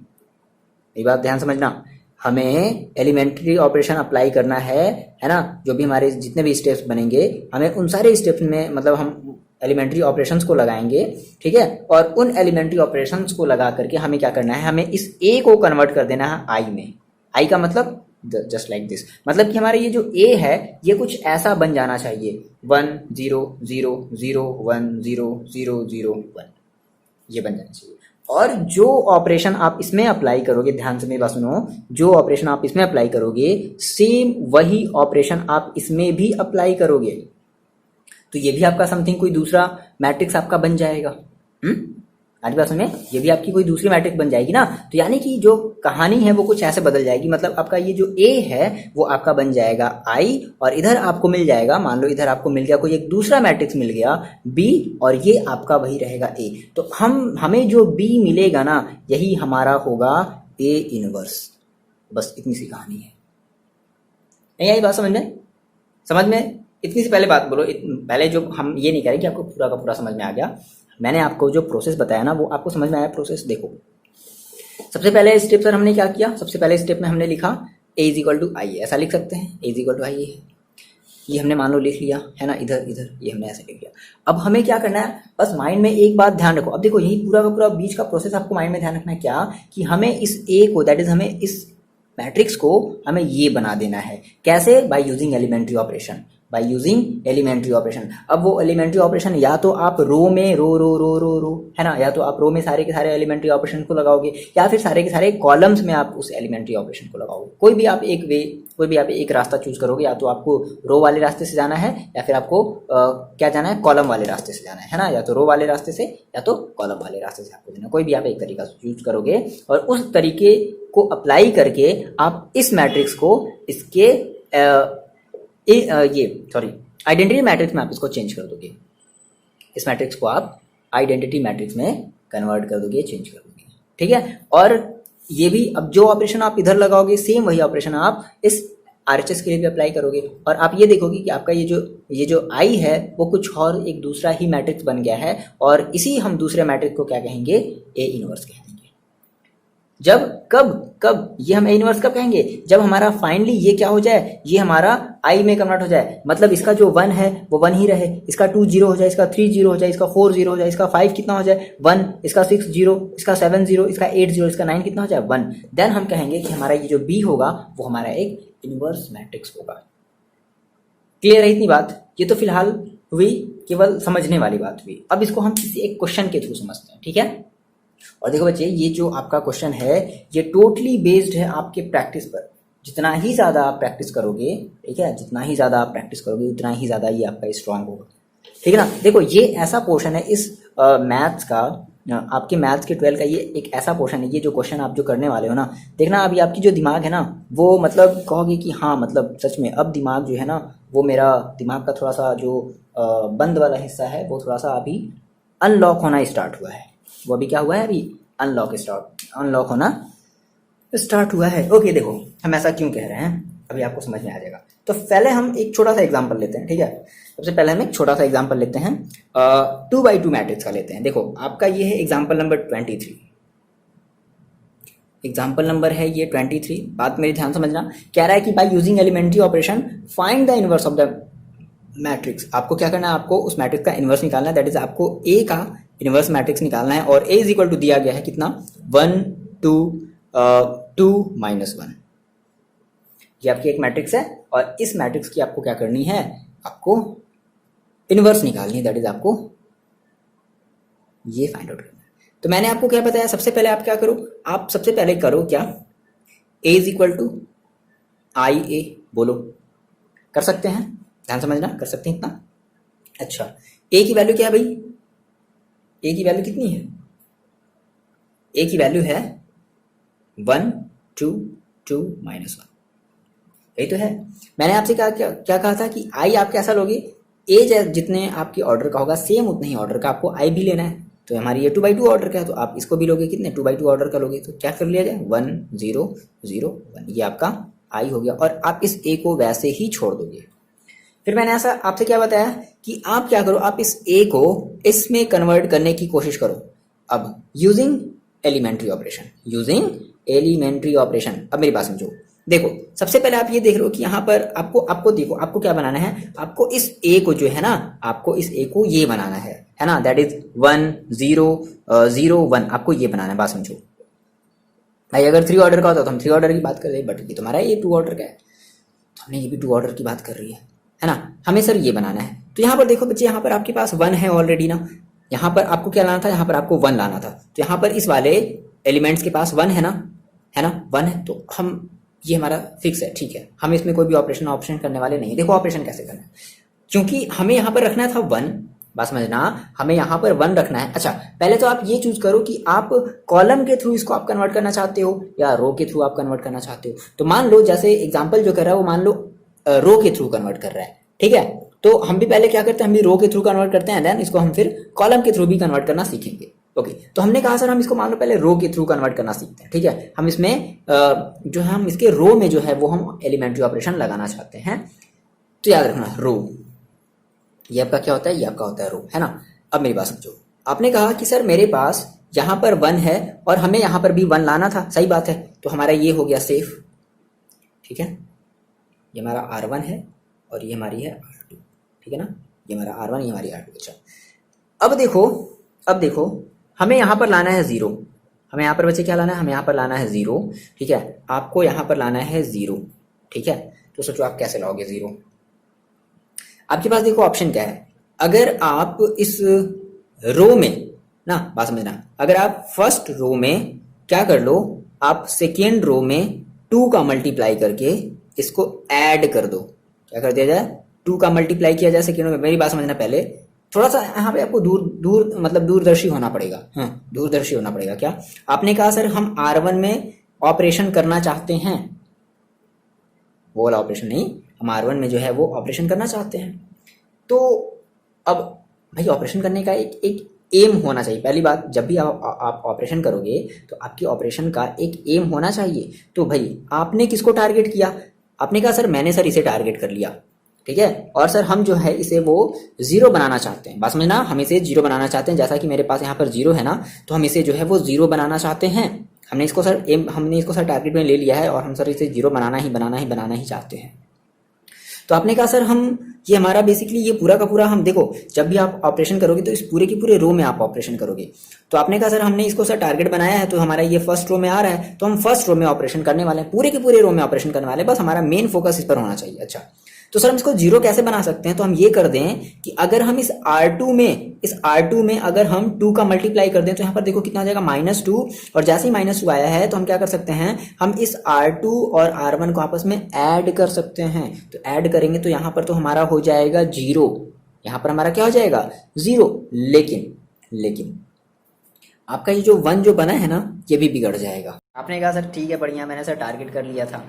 ये बात ध्यान समझना, हमें एलिमेंट्री ऑपरेशन अप्लाई करना है ना। जो भी हमारे जितने भी स्टेप्स बनेंगे हमें उन सारे स्टेप्स में मतलब हम एलिमेंट्री ऑपरेशंस को लगाएंगे, ठीक है। और उन एलिमेंट्री ऑपरेशंस को लगा करके हमें क्या करना है, हमें इस ए को कन्वर्ट कर देना है आई में। आई का मतलब जस्ट लाइक दिस, मतलब कि हमारा ये जो ए है ये कुछ ऐसा बन जाना चाहिए 1 0 0 0 1 0 0 0 1 ये बन जाना चाहिए। और जो ऑपरेशन आप इसमें अप्लाई करोगे, ध्यान से मेरी बात सुनो, जो ऑपरेशन आप इसमें अप्लाई करोगे सेम वही ऑपरेशन आप इसमें भी अप्लाई करोगे, तो ये भी आपका समथिंग कोई दूसरा मैट्रिक्स आपका बन जाएगा। आज बात सुनिए, ये भी आपकी कोई दूसरी मैट्रिक्स बन जाएगी ना। तो यानी कि जो कहानी है वो कुछ ऐसे बदल जाएगी, मतलब आपका ये जो ए है वो आपका बन जाएगा आई, और इधर आपको मिल जाएगा, मान लो इधर आपको मिल गया कोई एक दूसरा मैट्रिक्स मिल गया बी, और ये आपका वही रहेगा ए। तो हमें जो बी मिलेगा ना यही हमारा होगा ए इनवर्स। बस इतनी सी कहानी है। नहीं आई बात समझ में? समझ में? इतनी सी पहले बात बोलो, पहले जो हम ये नहीं करें कि आपको पूरा का पूरा समझ में आ गया, मैंने आपको जो प्रोसेस बताया ना वो आपको समझ में आया प्रोसेस। देखो सबसे पहले स्टेप सर हमने क्या किया, सबसे पहले स्टेप में हमने लिखा ए इज इक्वल टू आई, ऐसा लिख सकते हैं, ए इज इक्वल टू आई है, ये हमने मान लो लिख लिया है ना, इधर इधर ये हमने ऐसे लिख लिया। अब हमें क्या करना है, बस माइंड में एक बात ध्यान रखो। अब देखो यही पूरा का पूरा बीच का प्रोसेस आपको माइंड में ध्यान रखना है क्या, कि हमें इस ए को दैट इज हमें इस मैट्रिक्स को हमें ये बना देना है। कैसे? By using elementary operation, by using elementary operation. अब वो एलिमेंट्री ऑपरेशन या तो आप रो में रो है ना, या तो आप रो में सारे के सारे एलिमेंट्री ऑपरेशन को लगाओगे, या फिर सारे के सारे कॉलम्स में आप उस एलिमेंट्री ऑपरेशन को लगाओगे। कोई भी आप एक रास्ता चूज करोगे, या तो आपको रो वाले रास्ते से जाना है, या फिर आपको क्या जाना है, कॉलम वाले रास्ते से जाना है ना, या तो रो वाले रास्ते से या तो कॉलम वाले रास्ते से आपको जाना। कोई भी आप एक तरीका चूज करोगे, और उस तरीके को अप्लाई करके आप इस मैट्रिक्स को इसके आइडेंटिटी मैट्रिक्स में आप इसको चेंज कर दोगे। इस मैट्रिक्स को आप आइडेंटिटी मैट्रिक्स में कन्वर्ट कर दोगे, चेंज कर दोगे, ठीक है। और ये भी अब जो ऑपरेशन आप इधर लगाओगे सेम वही ऑपरेशन आप इस आरएचएस के लिए भी अप्लाई करोगे, और आप ये देखोगे कि आपका ये जो आई है वो कुछ और एक दूसरा ही मैट्रिक्स बन गया है, और इसी हम दूसरे मैट्रिक्स को क्या कहेंगे, ए इनवर्स कहेंगे। जब कब कब ये हम इनवर्स कब कहेंगे, जब हमारा फाइनली ये क्या हो जाए, ये हमारा आई में कन्वर्ट हो जाए, मतलब इसका जो 1 है वो 1 ही रहे, इसका 2 0 हो जाए, इसका 3 0 हो जाए, इसका 4 0 हो जाए, इसका 5 कितना हो जाए 1, इसका 6 0, इसका 7 0, इसका 8 0, इसका 9 कितना हो जाए 1। देन हम कहेंगे कि हमारा ये जो बी होगा वो हमारा एक इनवर्स मैट्रिक्स होगा। क्लियर है इतनी बात? ये तो फिलहाल हुई केवल समझने वाली बात हुई। अब इसको हम किसी एक क्वेश्चन के थ्रू समझते हैं, ठीक है। और देखो बच्चे, ये जो आपका क्वेश्चन है ये टोटली बेस्ड है आपके प्रैक्टिस पर। जितना ही ज़्यादा आप प्रैक्टिस करोगे, ठीक है, जितना ही ज़्यादा आप प्रैक्टिस करोगे उतना ही ज़्यादा ये आपका स्ट्रांग होगा, ठीक है ना। देखो ये ऐसा पोर्शन है इस मैथ्स का, आपके मैथ्स के 12 का ये एक ऐसा पोर्शन है, ये जो क्वेश्चन आप जो करने वाले हो ना, देखना अभी आपकी जो दिमाग है ना वो मतलब कहोगे कि हाँ मतलब सच में अब दिमाग जो है ना वो मेरा दिमाग का थोड़ा सा जो बंद वाला हिस्सा है वो थोड़ा सा अभी अनलॉक होना स्टार्ट हुआ है। वो अभी क्या हुआ है, अभी अनलॉक होना स्टार्ट हुआ है। ओके, देखो हम ऐसा क्यों कह रहे हैं अभी आपको समझ में आ जाएगा। तो पहले हम एक छोटा सा एग्जांपल लेते हैं, ठीक है। सबसे पहले हम एक छोटा सा एग्जांपल लेते हैं, 2x2 मैट्रिक्स का लेते हैं। देखो आपका ये है एग्जांपल नंबर 23, एग्जाम्पल नंबर है ये 23। बात मेरी ध्यान समझना, कह रहा है कि by using elementary operation find the inverse of the matrix. आपको क्या करना है, आपको उस मैट्रिक्स का इनवर्स निकालना है, दैट इज आपको ए का इनवर्स मैट्रिक्स निकालना है। और ए इज इक्वल टू दिया गया है कितना, 1 2 2 -1। ये आपकी एक मैट्रिक्स है और इस मैट्रिक्स की आपको क्या करनी है, आपको इनवर्स निकालनी है, दैट इज आपको ये फाइंड आउट करना है। तो मैंने आपको क्या बताया, सबसे पहले आप क्या करो, आप सबसे पहले करो क्या, ए इज इक्वल टू आई ए बोलो, कर सकते हैं, ध्यान समझना, कर सकते हैं इतना। अच्छा, ए की वैल्यू क्या है भाई, ए की वैल्यू कितनी है, ए की वैल्यू है 1 2 2 -1, यही तो है। मैंने आपसे क्या कहा था कि आई आप कैसा लोगे, ए जितने आपके ऑर्डर का होगा सेम उतने ही ऑर्डर का आपको आई भी लेना है। तो हमारी ये 2x2 ऑर्डर का है तो आप इसको भी लोगे कितने, 2x2 ऑर्डर का लोगे। तो क्या कर लिया जाए, 1 0 0 1, ये आपका आई हो गया और आप इस ए को वैसे ही छोड़ दोगे। फिर मैंने ऐसा आपसे क्या बताया कि आप क्या करो, आप इस ए को इसमें कन्वर्ट करने की कोशिश करो। अब यूजिंग एलिमेंट्री ऑपरेशन, अब मेरी बात समझो। देखो सबसे पहले आप ये देख रहे हो कि यहाँ पर आपको देखो, आपको क्या बनाना है, आपको इस ए को जो है ना, आपको इस ए को ये बनाना है ना, दैट इज 1 0 0 1, आपको ये बनाना है। बात समझो भाई, अगर 3 ऑर्डर का होता तो हम 3 ऑर्डर की बात कर रहे हैं, बट ये तुम्हारा ये 2 ऑर्डर का है तो हमने ये भी 2 ऑर्डर की बात कर रही है ना, हमें सर ये बनाना है। तो यहाँ पर देखो बच्चे, यहाँ पर आपके पास 1 है ऑलरेडी ना, यहाँ पर आपको क्या लाना था, यहाँ पर आपको 1 लाना था। तो यहाँ पर इस वाले एलिमेंट्स के पास 1 है ना 1 है, तो हम ये हमारा फिक्स है, ठीक है, हम इसमें कोई भी ऑपरेशन करने वाले नहीं। देखो ऑपरेशन कैसे करना है, क्योंकि हमें यहाँ पर रखना था 1, बात समझना, हमें यहाँ पर 1 रखना है। अच्छा, पहले तो आप ये चूज करो कि आप कॉलम के थ्रू इसको आप कन्वर्ट करना चाहते हो या रो के थ्रू आप कन्वर्ट करना चाहते हो। तो मान लो जैसे एग्जाम्पल जो कर रहा है वो मान लो रो के थ्रू कन्वर्ट कर रहा है, ठीक है। तो हम भी पहले क्या करते हैं, हम भी रो के थ्रू कन्वर्ट करते हैं, देन इसको हम फिर कॉलम के थ्रू भी कन्वर्ट करना सीखेंगे। ओके, तो हमने कहा सर हम इसको मान लो पहले रो के थ्रू कन्वर्ट करना सीखते हैं, ठीक है। हम इसमें जो है हम इसके रो में जो है वो हम एलिमेंट्री ऑपरेशन लगाना चाहते हैं। तो याद रखना, रो ये आपका क्या होता है, ये आपका होता है रो, है ना। अब मेरी बात समझो, आपने कहा कि सर मेरे पास यहाँ पर 1 है और हमें यहाँ पर भी 1 लाना था, सही बात है। तो हमारा ये हो गया सेफ, ठीक है, ये हमारा R1 है और ये हमारी है R2, ठीक है ना, ये हमारा R1, ये हमारी R2। अच्छा, अब देखो हमें यहाँ पर लाना है 0, हमें यहाँ पर बच्चे क्या लाना है, हमें यहाँ पर लाना है 0, ठीक है, आपको यहाँ पर लाना है 0, ठीक है। तो सोचो आप कैसे लाओगे 0, आपके पास देखो ऑप्शन क्या है, अगर आप इस रो में ना, बात समझना, अगर आप फर्स्ट रो में क्या कर लो, आप सेकेंड रो में 2 का मल्टीप्लाई करके इसको ऐड कर दो। क्या कर दिया जाए, 2 का मल्टीप्लाई किया जाए सेकेंड रो में। मेरी बात समझना, पहले थोड़ा सा यहाँ पे आपको दूरदर्शी होना पड़ेगा, हाँ दूरदर्शी होना पड़ेगा। क्या आपने कहा, सर हम R1 में ऑपरेशन करना चाहते हैं, वो वाला ऑपरेशन नहीं, हम R1 में जो है वो ऑपरेशन करना चाहते हैं। तो अब भाई ऑपरेशन करने का एक एम होना चाहिए। पहली बात, जब भी आप ऑपरेशन करोगे तो आपकी ऑपरेशन का एक एम होना चाहिए। तो भाई आपने किसको टारगेट किया, आपने कहा सर मैंने सर इसे टारगेट कर लिया, ठीक है, और सर हम जो है इसे वो 0 बनाना चाहते हैं। बात समझना, हम इसे 0 बनाना चाहते हैं, जैसा कि मेरे पास यहाँ पर 0 है ना, तो हम इसे जो है वो 0 बनाना चाहते हैं, हमने इसको सर टारगेट में ले लिया है और हम सर इसे जीरो बनाना ही चाहते हैं। तो आपने कहा सर हम ये हमारा बेसिकली ये पूरा का पूरा हम देखो जब भी आप ऑपरेशन करोगे तो इस पूरे की पूरे रो में आप ऑपरेशन करोगे। तो आपने कहा सर हमने इसको सर टारगेट बनाया है तो हमारा ये फर्स्ट रो में आ रहा है तो हम फर्स्ट रो में ऑपरेशन करने वाले हैं, पूरे के पूरे रो में ऑपरेशन करने वाले हैं, बस हमारा मेन फोकस इस पर होना चाहिए। अच्छा तो सर हम इसको जीरो कैसे बना सकते हैं? तो हम ये कर दें कि अगर हम इस R2 में अगर हम 2 का मल्टीप्लाई कर दें तो यहाँ पर देखो कितना आ जाएगा -2, और जैसे ही -2 आया है तो हम क्या कर सकते हैं, हम इस R2 और R1 को आपस में ऐड कर सकते हैं। तो ऐड करेंगे तो यहाँ पर तो हमारा हो जाएगा 0, यहाँ पर हमारा क्या हो जाएगा 0। लेकिन आपका ये जो 1 जो बना है ना ये भी बिगड़ जाएगा। आपने कहा सर ठीक है बढ़िया, मैंने सर टारगेट कर लिया था,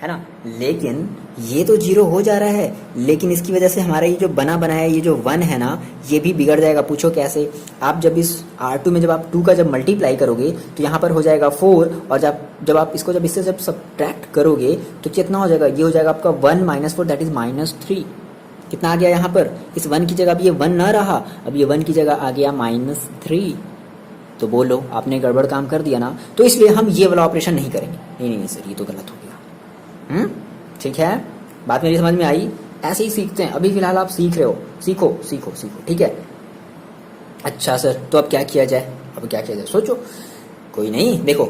है ना, लेकिन ये तो 0 हो जा रहा है, लेकिन इसकी वजह से हमारा ये जो बना है ये जो 1 है ना ये भी बिगड़ जाएगा। पूछो कैसे? आप जब इस R2 में जब आप 2 का जब मल्टीप्लाई करोगे तो यहाँ पर हो जाएगा 4, और जब आप इसको जब इससे जब सब्ट्रैक्ट करोगे तो कितना हो जाएगा, ये हो जाएगा आपका 1 - 4 दैट इज -3। कितना आ गया यहाँ पर? इस 1 की जगह अब ये 1 ना रहा, अब ये 1 की जगह आ गया -3। तो बोलो आपने गड़बड़ काम कर दिया ना, तो इसलिए हम ये वाला ऑपरेशन नहीं करेंगे। नहीं सर ये तो गलत हो गया। ठीक है, बात मेरी समझ में आई? ऐसे ही सीखते हैं, अभी फिलहाल आप सीख रहे हो, सीखो ठीक है। अच्छा सर तो अब क्या किया जाए? सोचो। कोई नहीं, देखो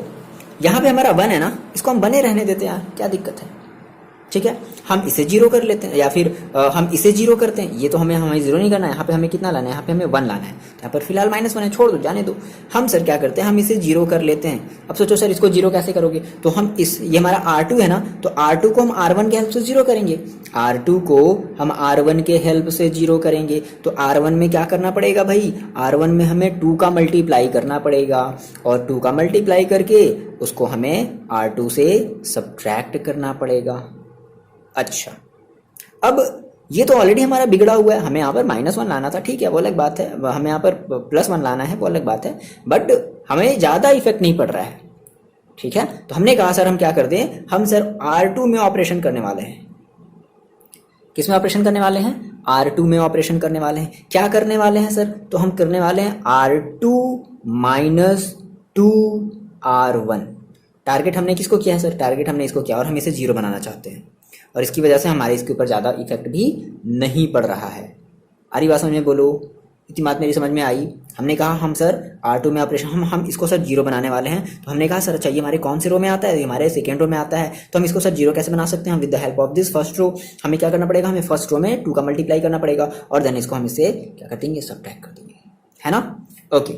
यहाँ पे हमारा 1 है ना, इसको हम बने रहने देते हैं यार, क्या दिक्कत है? ठीक है, हम इसे 0 कर लेते हैं या फिर हम इसे 0 करते हैं। ये तो हमें 0 नहीं करना है, यहाँ पे हमें कितना लाना है, यहाँ पे हमें 1 लाना है। तो यहाँ पर फिलहाल -1 है, छोड़ दो, जाने दो। हम सर क्या करते हैं, हम इसे 0 कर लेते हैं। अब सोचो सर इसको 0 कैसे करोगे? तो हम ये हमारा R2 है ना, तो R2 को हम R1 के हेल्प से 0 करेंगे। R2 को हम R1 के हेल्प से 0 करेंगे तो R1 में क्या करना पड़ेगा भाई? R1 में हमें 2 का मल्टीप्लाई करना पड़ेगा, और 2 का मल्टीप्लाई करके उसको हमें R2 से सब्ट्रैक्ट करना पड़ेगा। अच्छा, अब ये तो ऑलरेडी हमारा बिगड़ा हुआ है, हमें यहाँ पर -1 लाना था, ठीक है वो अलग बात है, हमें यहाँ पर +1 लाना है वो अलग बात है, बट हमें ज़्यादा इफेक्ट नहीं पड़ रहा है। ठीक है, तो हमने कहा सर हम क्या कर दें, हम सर R2 में ऑपरेशन करने वाले हैं। किस में ऑपरेशन करने वाले हैं? R2 में ऑपरेशन करने वाले हैं। क्या करने वाले हैं सर? तो हम करने वाले हैं R2 - 2R1। टारगेट हमने किसको किया है सर? टारगेट हमने इसको किया, और हम इसे 0 बनाना चाहते हैं, और इसकी वजह से हमारे इसके ऊपर ज़्यादा इफेक्ट भी नहीं पड़ रहा है। आ रही बात समझ में? बोलो, इतनी बात मेरी समझ में आई? हमने कहा हम सर R2 में ऑपरेशन हम इसको सर 0 बनाने वाले हैं। तो हमने कहा सर चाहिए हमारे कौन से रो में आता है? हमारे सेकेंड रो में आता है। तो हम इसको सर 0 कैसे बना सकते हैं? With the help of this first row. हमें क्या करना पड़ेगा, हमें फर्स्ट रो में 2 का मल्टीप्लाई करना पड़ेगा, और देन इसको हम इससे क्या कर देंगे, सब्ट्रैक्ट कर देंगे, है ना। ओके,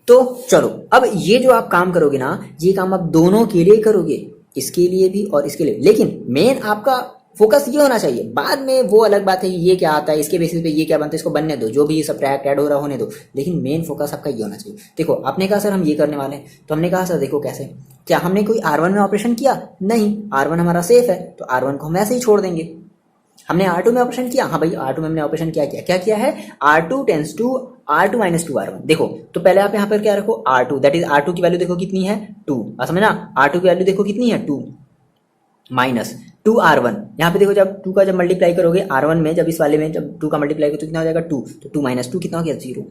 तो चलो अब ये जो आप काम करोगे ना, ये काम आप दोनों के लिए करोगे, इसके लिए भी और इसके लिए, लेकिन मेन आपका फोकस ये होना चाहिए। बाद में वो अलग बात है कि ये क्या आता है, इसके बेसिस पे ये क्या बनता है, इसको बनने दो, जो भी सब्ट्रैक्ट ऐड हो रहा होने दो, लेकिन मेन फोकस आपका ये होना चाहिए। देखो आपने कहा सर हम ये करने वाले हैं, तो हमने कहा सर देखो कैसे, क्या हमने कोई R1 में ऑपरेशन किया? नहीं, R1 हमारा सेफ है, तो R1 को हम ऐसे ही छोड़ देंगे। हमने R2 में ऑपरेशन किया, हाँ भाई R2 में हमने ऑपरेशन क्या किया है, R2 tends to R2 - 2R1। देखो तो पहले आप यहाँ पर क्या रखो, R2, दैट इज R2 की वैल्यू देखो कितनी है, 2, समझ ना, R2 की वैल्यू देखो कितनी है, 2 - 2R1। यहाँ पे देखो जब 2 का जब मल्टीप्लाई करोगे R1 में, जब इस वाले में जब 2 का मल्टीप्लाई करोगे तो कितना हो जाएगा, 2, तो 2 - 2 कितना हो गया, 0।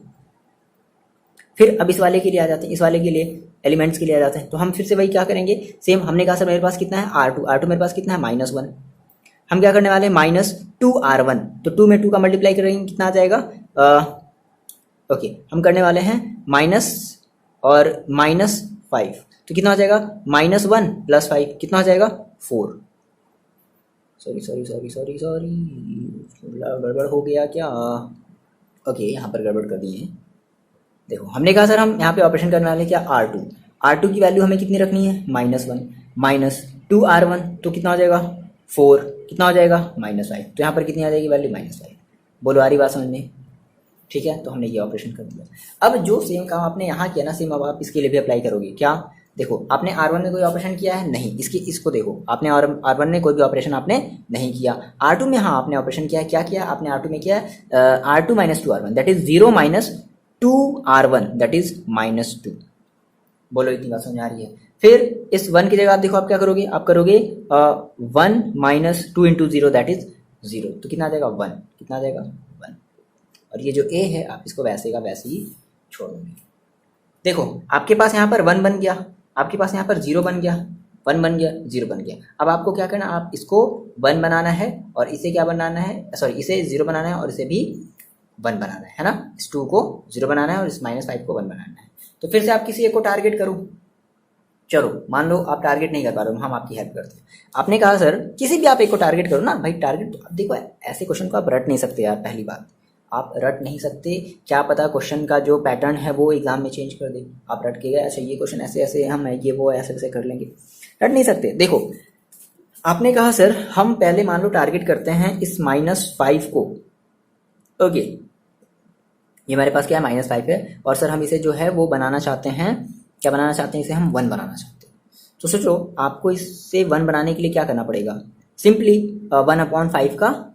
फिर अब इस वाले के लिए आ जाते हैं, इस वाले के लिए एलिमेंट्स के लिए आ जाते हैं, तो हम फिर से वही क्या करेंगे, सेम। हमने कहा सर मेरे पास कितना है, R2 मेरे पास कितना है, -1। हम क्या करने वाले हैं, -2R1, तो 2 में 2 का मल्टीप्लाई करेंगे कितना आ जाएगा, ओके हम करने वाले हैं माइनस और -5, तो कितना हो जाएगा, -1 + 5 कितना हो जाएगा, 4। सॉरी गड़बड़ हो गया क्या? ओके यहाँ पर गड़बड़ कर दी है। देखो हमने कहा सर हम यहाँ पे ऑपरेशन करने वाले क्या, R2 की वैल्यू हमें कितनी रखनी है, -1 - 2R1, तो कितना हो जाएगा, 4, कितना हो जाएगा, -5, तो यहाँ पर कितनी आ जाएगी वैल्यू, -5। बोलो आ रही बात समझ में? ठीक है, तो हमने ये ऑपरेशन कर दिया। अब जो सेम काम आपने यहाँ किया ना, सेम अब आप इसके लिए भी अप्लाई करोगे। क्या? देखो आपने R1 में कोई ऑपरेशन किया है? नहीं। इसको देखो, आपने R1 में कोई भी ऑपरेशन आपने नहीं किया। R2 में हाँ आपने ऑपरेशन किया है। क्या किया आपने R2 में? किया R2 - 2R1 that is 0 - 2R1 that is -2। बोलो इतनी बात समझ आ रही है? फिर इस 1 की जगह आप देखो आप क्या करोगे, आप करोगे 1 - 2 × 0 दैट इज 0, तो कितना आ जाएगा, 1, कितना आ जाएगा, 1। और ये जो A है आप इसको वैसे का वैसे ही छोड़ दोगे। देखो आपके पास यहाँ पर 1 बन गया, आपके पास यहाँ पर 0 बन गया, 1 बन गया, 0 बन गया। अब आपको क्या करना, आप इसको 1 बनाना है और इसे क्या बनाना है, सॉरी इसे 0 बनाना है और इसे भी 1 बनाना है ना। इस 2 को 0 बनाना है और इस -5 को 1 बनाना है। तो फिर से आप किसी एक को टारगेट करो। चलो मान लो आप टारगेट नहीं कर पा रहे हो, हम आपकी हेल्प करते हैं। आपने कहा सर किसी भी आप एक को टारगेट करो ना भाई। टारगेट तो देखो ऐसे क्वेश्चन को आप रट नहीं सकते यार, पहली बात आप रट नहीं सकते। क्या पता क्वेश्चन का जो पैटर्न है वो एग्जाम में चेंज कर दे, आप रट के गए अच्छा ये क्वेश्चन ऐसे ऐसे हम ये वो ऐसे ऐसे कर लेंगे, रट नहीं सकते। देखो आपने कहा सर हम पहले मान लो टारगेट करते हैं इस -5 को। ओके ये हमारे पास क्या है, -5 है और सर हम इसे जो है वो बनाना चाहते हैं, क्या बनाना चाहते हैं, इसे हम 1 बनाना चाहते हैं। तो सोचो आपको इससे 1 बनाने के लिए क्या करना पड़ेगा, सिंपली 1/5 का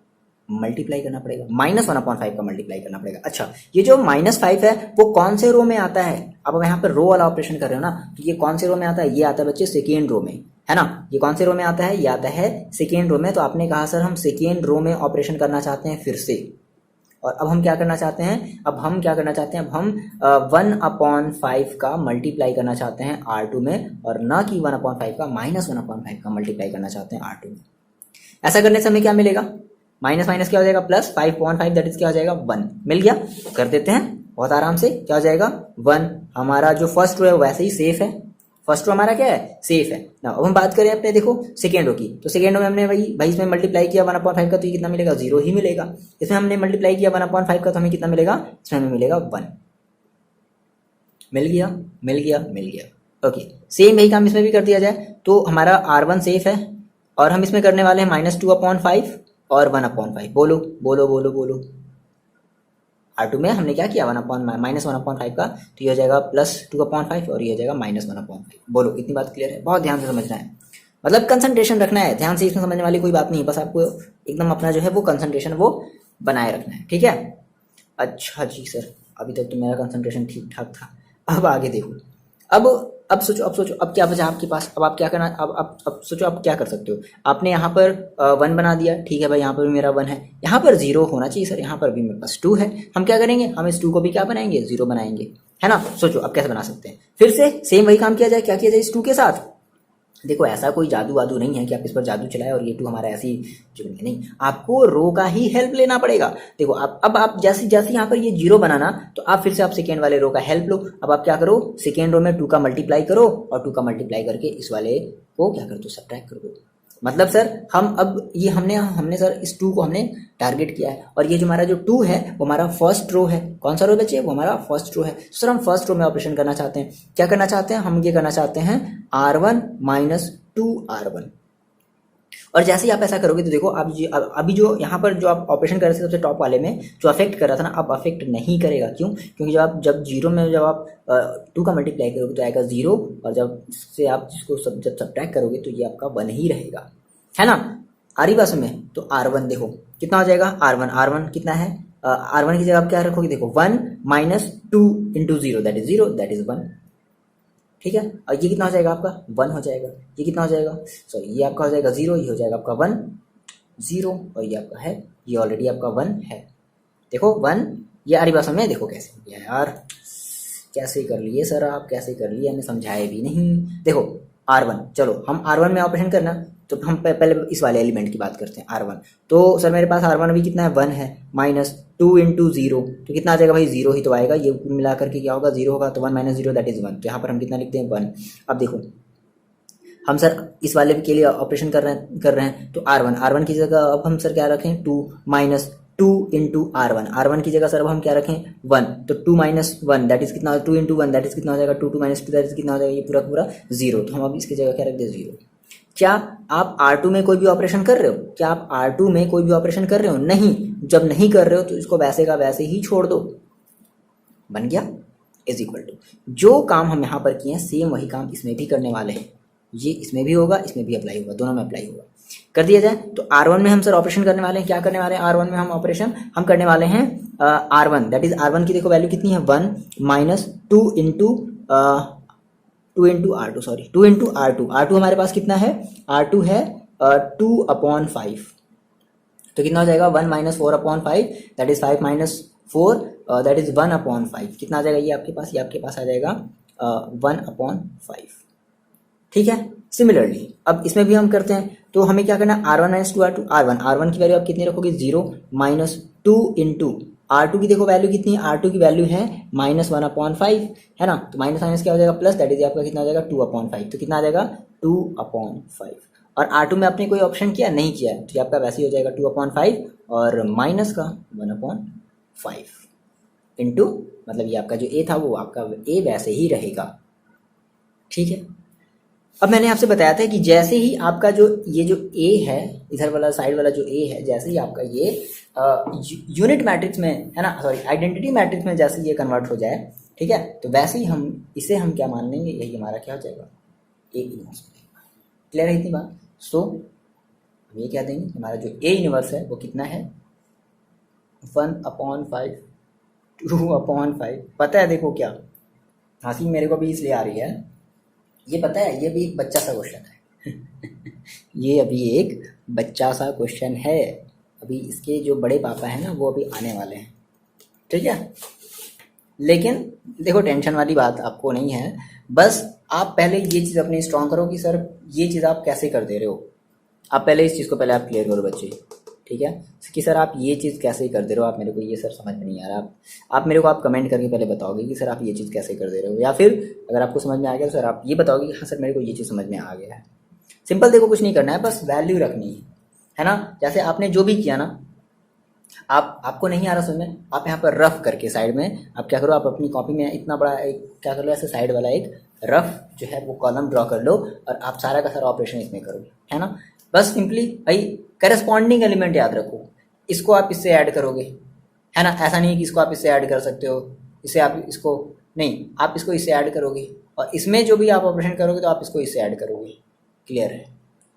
मल्टीप्लाई करना पड़ेगा, -1/5 का मल्टीप्लाई करना पड़ेगा। अच्छा ये जो -5 है वो कौन से रो में आता है, अब यहाँ पर रो वाला ऑपरेशन कर रहे हो ना, तो ये कौन से रो में आता है, ये आता है बच्चे सेकेंड रो में, है ना। ये कौन से रो में आता है, ये आता है सेकेंड रो में। तो आपने कहा सर हम सेकेंड रो में ऑपरेशन करना चाहते हैं फिर से, और अब हम क्या करना चाहते हैं, अब हम 1/5 का मल्टीप्लाई करना चाहते हैं R2 में, और ना कि 1/5 का -1/5 का मल्टीप्लाई करना चाहते हैं R2 में। ऐसा करने से हमें क्या मिलेगा, माइनस माइनस क्या हो जाएगा प्लस, 5/5 दैट इज क्या हो जाएगा 1, मिल गया। कर देते हैं बहुत आराम से, क्या हो जाएगा 1। हमारा जो फर्स्ट रो है वैसे ही सेफ है, फर्स्ट रो हमारा क्या है, सेफ है ना। अब हम बात करें अपने देखो सेकेंड रो की, तो सेकेंड रो में हमने भाई इसमें मल्टीप्लाई किया 1/5 का, तो ये कितना मिलेगा 0 ही मिलेगा। इसमें हमने मल्टीप्लाई किया 1/5 का, तो हमें कितना मिलेगा, इसमें हमें मिलेगा 1। मिल गया मिल गया मिल गया। ओके सेम वही काम इसमें भी कर दिया जाए, तो हमारा R1 सेफ है और हम इसमें करने वाले हैं -2/5 और 1/5। बोलो बोलो बोलो बोलो। R2 में हमने क्या किया -1/5 का, तो ये हो जाएगा +2/5 और ये हो जाएगा -1/5। बोलो इतनी बात क्लियर है, बहुत ध्यान से समझना है, मतलब कंसंट्रेशन रखना है, ध्यान से इसमें समझने वाली कोई बात नहीं है, बस आपको एकदम अपना जो है वो कंसंट्रेशन वो बनाए रखना है, ठीक है। अच्छा जी सर अभी तक तो मेरा कंसंट्रेशन ठीक ठाक था, अब आगे देखो। अब सोचो अब क्या बचा आपके पास, अब आप क्या करना, अब सोचो आप क्या कर सकते हो। आपने यहाँ पर 1 बना दिया, ठीक है भाई यहाँ पर भी मेरा 1 है, यहाँ पर 0 होना चाहिए सर, यहाँ पर भी मेरे पास 2 है। हम क्या करेंगे, हम इस 2 को भी क्या बनाएंगे, 0 बनाएंगे, है ना। सोचो अब कैसे बना सकते हैं, फिर से सेम वही काम किया जाए, क्या किया जाए इस 2 के साथ। देखो ऐसा कोई जादू वादू नहीं है कि आप इस पर जादू चलाए और ये 2 हमारा ऐसी जुड़ेंगे, नहीं, आपको रो का ही हेल्प लेना पड़ेगा। देखो अब आप जैसे जैसे यहाँ पर ये 0 बनाना, तो आप फिर से आप सेकेंड वाले रो का हेल्प लो। अब आप क्या करो, सेकेंड रो में 2 का मल्टीप्लाई करो और 2 का मल्टीप्लाई करके इस वाले को क्या कर दो, सब्ट्रैक्ट कर दो। मतलब सर हम अब ये हमने सर इस 2 को हमने टारगेट किया है, और ये जो हमारा जो 2 है वो हमारा फर्स्ट रो है। कौन सा रो बच्चे, वो हमारा फर्स्ट रो है। सर हम फर्स्ट रो में ऑपरेशन करना चाहते हैं, क्या करना चाहते हैं, हम ये करना चाहते हैं R1 - 2R1। और जैसे ही आप ऐसा करोगे तो देखो अभी जो यहाँ पर जो आप ऑपरेशन कर रहे थे सबसे टॉप वाले में जो अफेक्ट कर रहा था ना, अब अफेक्ट नहीं करेगा। क्यों, क्योंकि जब 0 में जब आप 2 का मल्टीप्लाई करोगे तो आएगा 0, और जब इससे आप इसको जब सब्ट्रैक्ट करोगे तो ये आपका 1 ही रहेगा, है ना। आ रही बात में, तो R1 देखो कितना हो जाएगा, R1 कितना है, R1 की जगह आप क्या रखोगे, देखो 1 - 2 × 0 दैट इज 0 दैट इज 1, ठीक है। और ये कितना हो जाएगा आपका 1 हो जाएगा, ये कितना हो जाएगा, सॉरी ये आपका हो जाएगा 0, ये हो जाएगा आपका 1 0, और ये आपका है, ये ऑलरेडी आपका 1 है। देखो 1, ये आ रही बात में, देखो कैसे हो गया यार, कैसे कर लिए सर आप, कैसे कर लिए, हमें समझाए भी नहीं। देखो R1, चलो हम R1 में ऑपरेशन करना, तो हम पहले इस वाले एलिमेंट की बात करते हैं R1। तो सर मेरे पास R1 अभी कितना है, 1 है, -2 × 0, तो कितना आ जाएगा भाई, 0 ही तो आएगा, ये मिला करके क्या होगा 0 होगा, तो 1 - 0 दैट इज 1। तो यहाँ पर हम कितना लिखते हैं 1। अब देखो हम सर इस वाले के लिए ऑपरेशन कर रहे हैं, तो R1 की जगह अब हम सर क्या रखें, 2 - 2 × R1 की जगह सर अब हम क्या रखें 1, तो 2 - 1 दैट इज कितना, 2 × 1 दैट इज कितना हो जाएगा 2 - 2 दैट इज कितना हो जाएगा, ये पूरा पूरा 0। तो हम अब इसकी जगह क्या रख दे 0। क्या आप R2 में कोई भी ऑपरेशन कर रहे हो, क्या आप R2 में कोई भी ऑपरेशन कर रहे हो, नहीं। जब नहीं कर रहे हो तो इसको वैसे का वैसे ही छोड़ दो, बन गया इज इक्वल टू, जो काम हम यहाँ पर किए हैं सेम वही काम इसमें भी करने वाले हैं, ये इसमें भी होगा, इसमें भी अप्लाई होगा, दोनों में अप्लाई होगा। कर दिया जाए तो R1 में हम सर ऑपरेशन करने वाले हैं, क्या करने वाले हैं, R1 में हम ऑपरेशन हम करने वाले हैं R1 दैट इज R1 की देखो वैल्यू कितनी है 1 - 2 × R2, सॉरी 2 × R2। R2 हमारे पास कितना है, R2 है 2/5, तो कितना हो जाएगा 1 - 4/5 दैट इज 5 - 4 दैट इज 1/5। कितना आ जाएगा ये आपके पास? ये आपके पास आ जाएगा 1/5। ठीक है। सिमिलरली अब इसमें भी हम करते हैं, तो हमें क्या करना है, R1 माइनस 2 R2, R1 की वैल्यू आप कितनी रखोगे? 0 माइनस 2 इंटू R2 की देखो वैल्यू कितनी है, R2 की वैल्यू है -1/5, है ना। तो माइनस माइनस क्या हो जाएगा प्लस, दैट इज आपका कितना आ जाएगा 2/5। तो कितना आ जाएगा 2/5। और R2 में आपने कोई ऑप्शन किया नहीं किया है, तो ये आपका वैसे ही हो जाएगा 2/5 और माइनस का 1/5 इंटू, मतलब ये आपका जो ए था वो आपका ए वैसे ही रहेगा। ठीक है। अब मैंने आपसे बताया था कि जैसे ही आपका जो ये जो ए है, इधर वाला साइड वाला जो ए है, जैसे ही आपका ये यूनिट मैट्रिक्स में, है ना, सॉरी आइडेंटिटी मैट्रिक्स में जैसे ये कन्वर्ट हो जाए, ठीक है, तो वैसे ही हम इसे हम क्या मान लेंगे, यही हमारा क्या हो जाएगा, ए इनवर्स। क्लियर है इतनी बात? सो हम ये कह देंगे हमारा जो ए इनवर्स है वो कितना है, 1/5 2/5। पता है देखो क्या हंसी मेरे को भी इसलिए आ रही है, ये पता है ये भी एक बच्चा सा क्वेश्चन है ये अभी एक बच्चा सा क्वेश्चन है, अभी इसके जो बड़े पापा हैं ना वो अभी आने वाले हैं, ठीक है। लेकिन देखो टेंशन वाली बात आपको नहीं है, बस आप पहले ये चीज़ अपनी स्ट्रॉन्ग करो कि सर ये चीज़ आप कैसे कर दे रहे हो। आप पहले इस चीज़ को पहले आप क्लियर करो बच्चे, ठीक है, कि सर आप ये चीज़ कैसे कर दे रहे हो, आप मेरे को ये सर समझ में नहीं आ रहा। आप मेरे को आप कमेंट करके पहले बताओगे कि सर आप ये चीज़ कैसे कर दे रहे हो, या फिर अगर आपको समझ में आ गया तो सर आप ये बताओगे कि हाँ सर मेरे को ये चीज़ समझ में आ गया है। सिंपल देखो कुछ नहीं करना है, बस वैल्यू रखनी है ना। जैसे आपने जो भी किया ना, आपको नहीं आ रहा समझ में, आप यहाँ पर रफ करके साइड में आप क्या करो, आप अपनी कॉपी में इतना बड़ा एक क्या कर लो, ऐसे साइड वाला एक रफ जो है वो कॉलम ड्रॉ कर लो और आप सारा का सारा ऑपरेशन इसमें करो, है ना। बस सिंपली भाई करस्पॉन्डिंग एलिमेंट याद रखो, इसको आप इससे ऐड करोगे, है ना। ऐसा नहीं है कि इसको आप इससे ऐड कर सकते हो, इससे आप इसको नहीं, आप इसको इससे ऐड करोगे और इसमें जो भी आप ऑपरेशन करोगे तो आप इसको इससे ऐड करोगे। क्लियर है?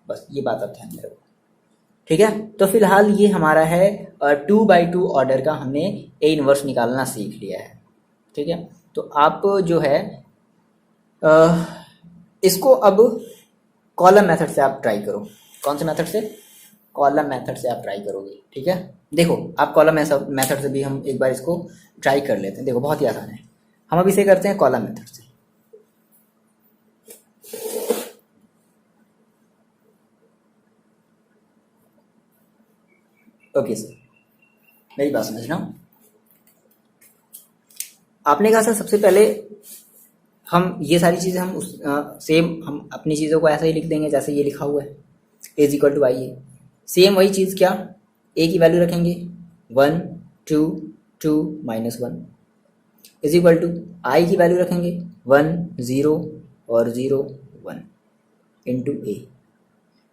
बस ये बात आप ध्यान में रखो, ठीक है। तो फिलहाल ये हमारा है 2/2 ऑर्डर का, हमने ए इनवर्स निकालना सीख लिया है, ठीक है। तो आप जो है इसको अब कॉलम मेथड से आप ट्राई करो। कौन से मेथड से? कॉलम मेथड से आप ट्राई करोगे, ठीक है। देखो आप कॉलम मेथड से भी हम एक बार इसको ट्राई कर लेते हैं। देखो बहुत ही आसान है, हम अब इसे करते हैं कॉलम मेथड से। ओके सर, मेरी बात समझना। आपने कहा सर सबसे पहले हम ये सारी चीज़ें हम सेम हम अपनी चीज़ों को ऐसा ही लिख देंगे जैसे ये लिखा हुआ है, ए इज इक्वल टू आई है। सेम वही चीज़, क्या ए की वैल्यू रखेंगे 1 2 2 -1 इज इक्वल टू आई की वैल्यू रखेंगे 1 0 और 0 1 इंटू ए,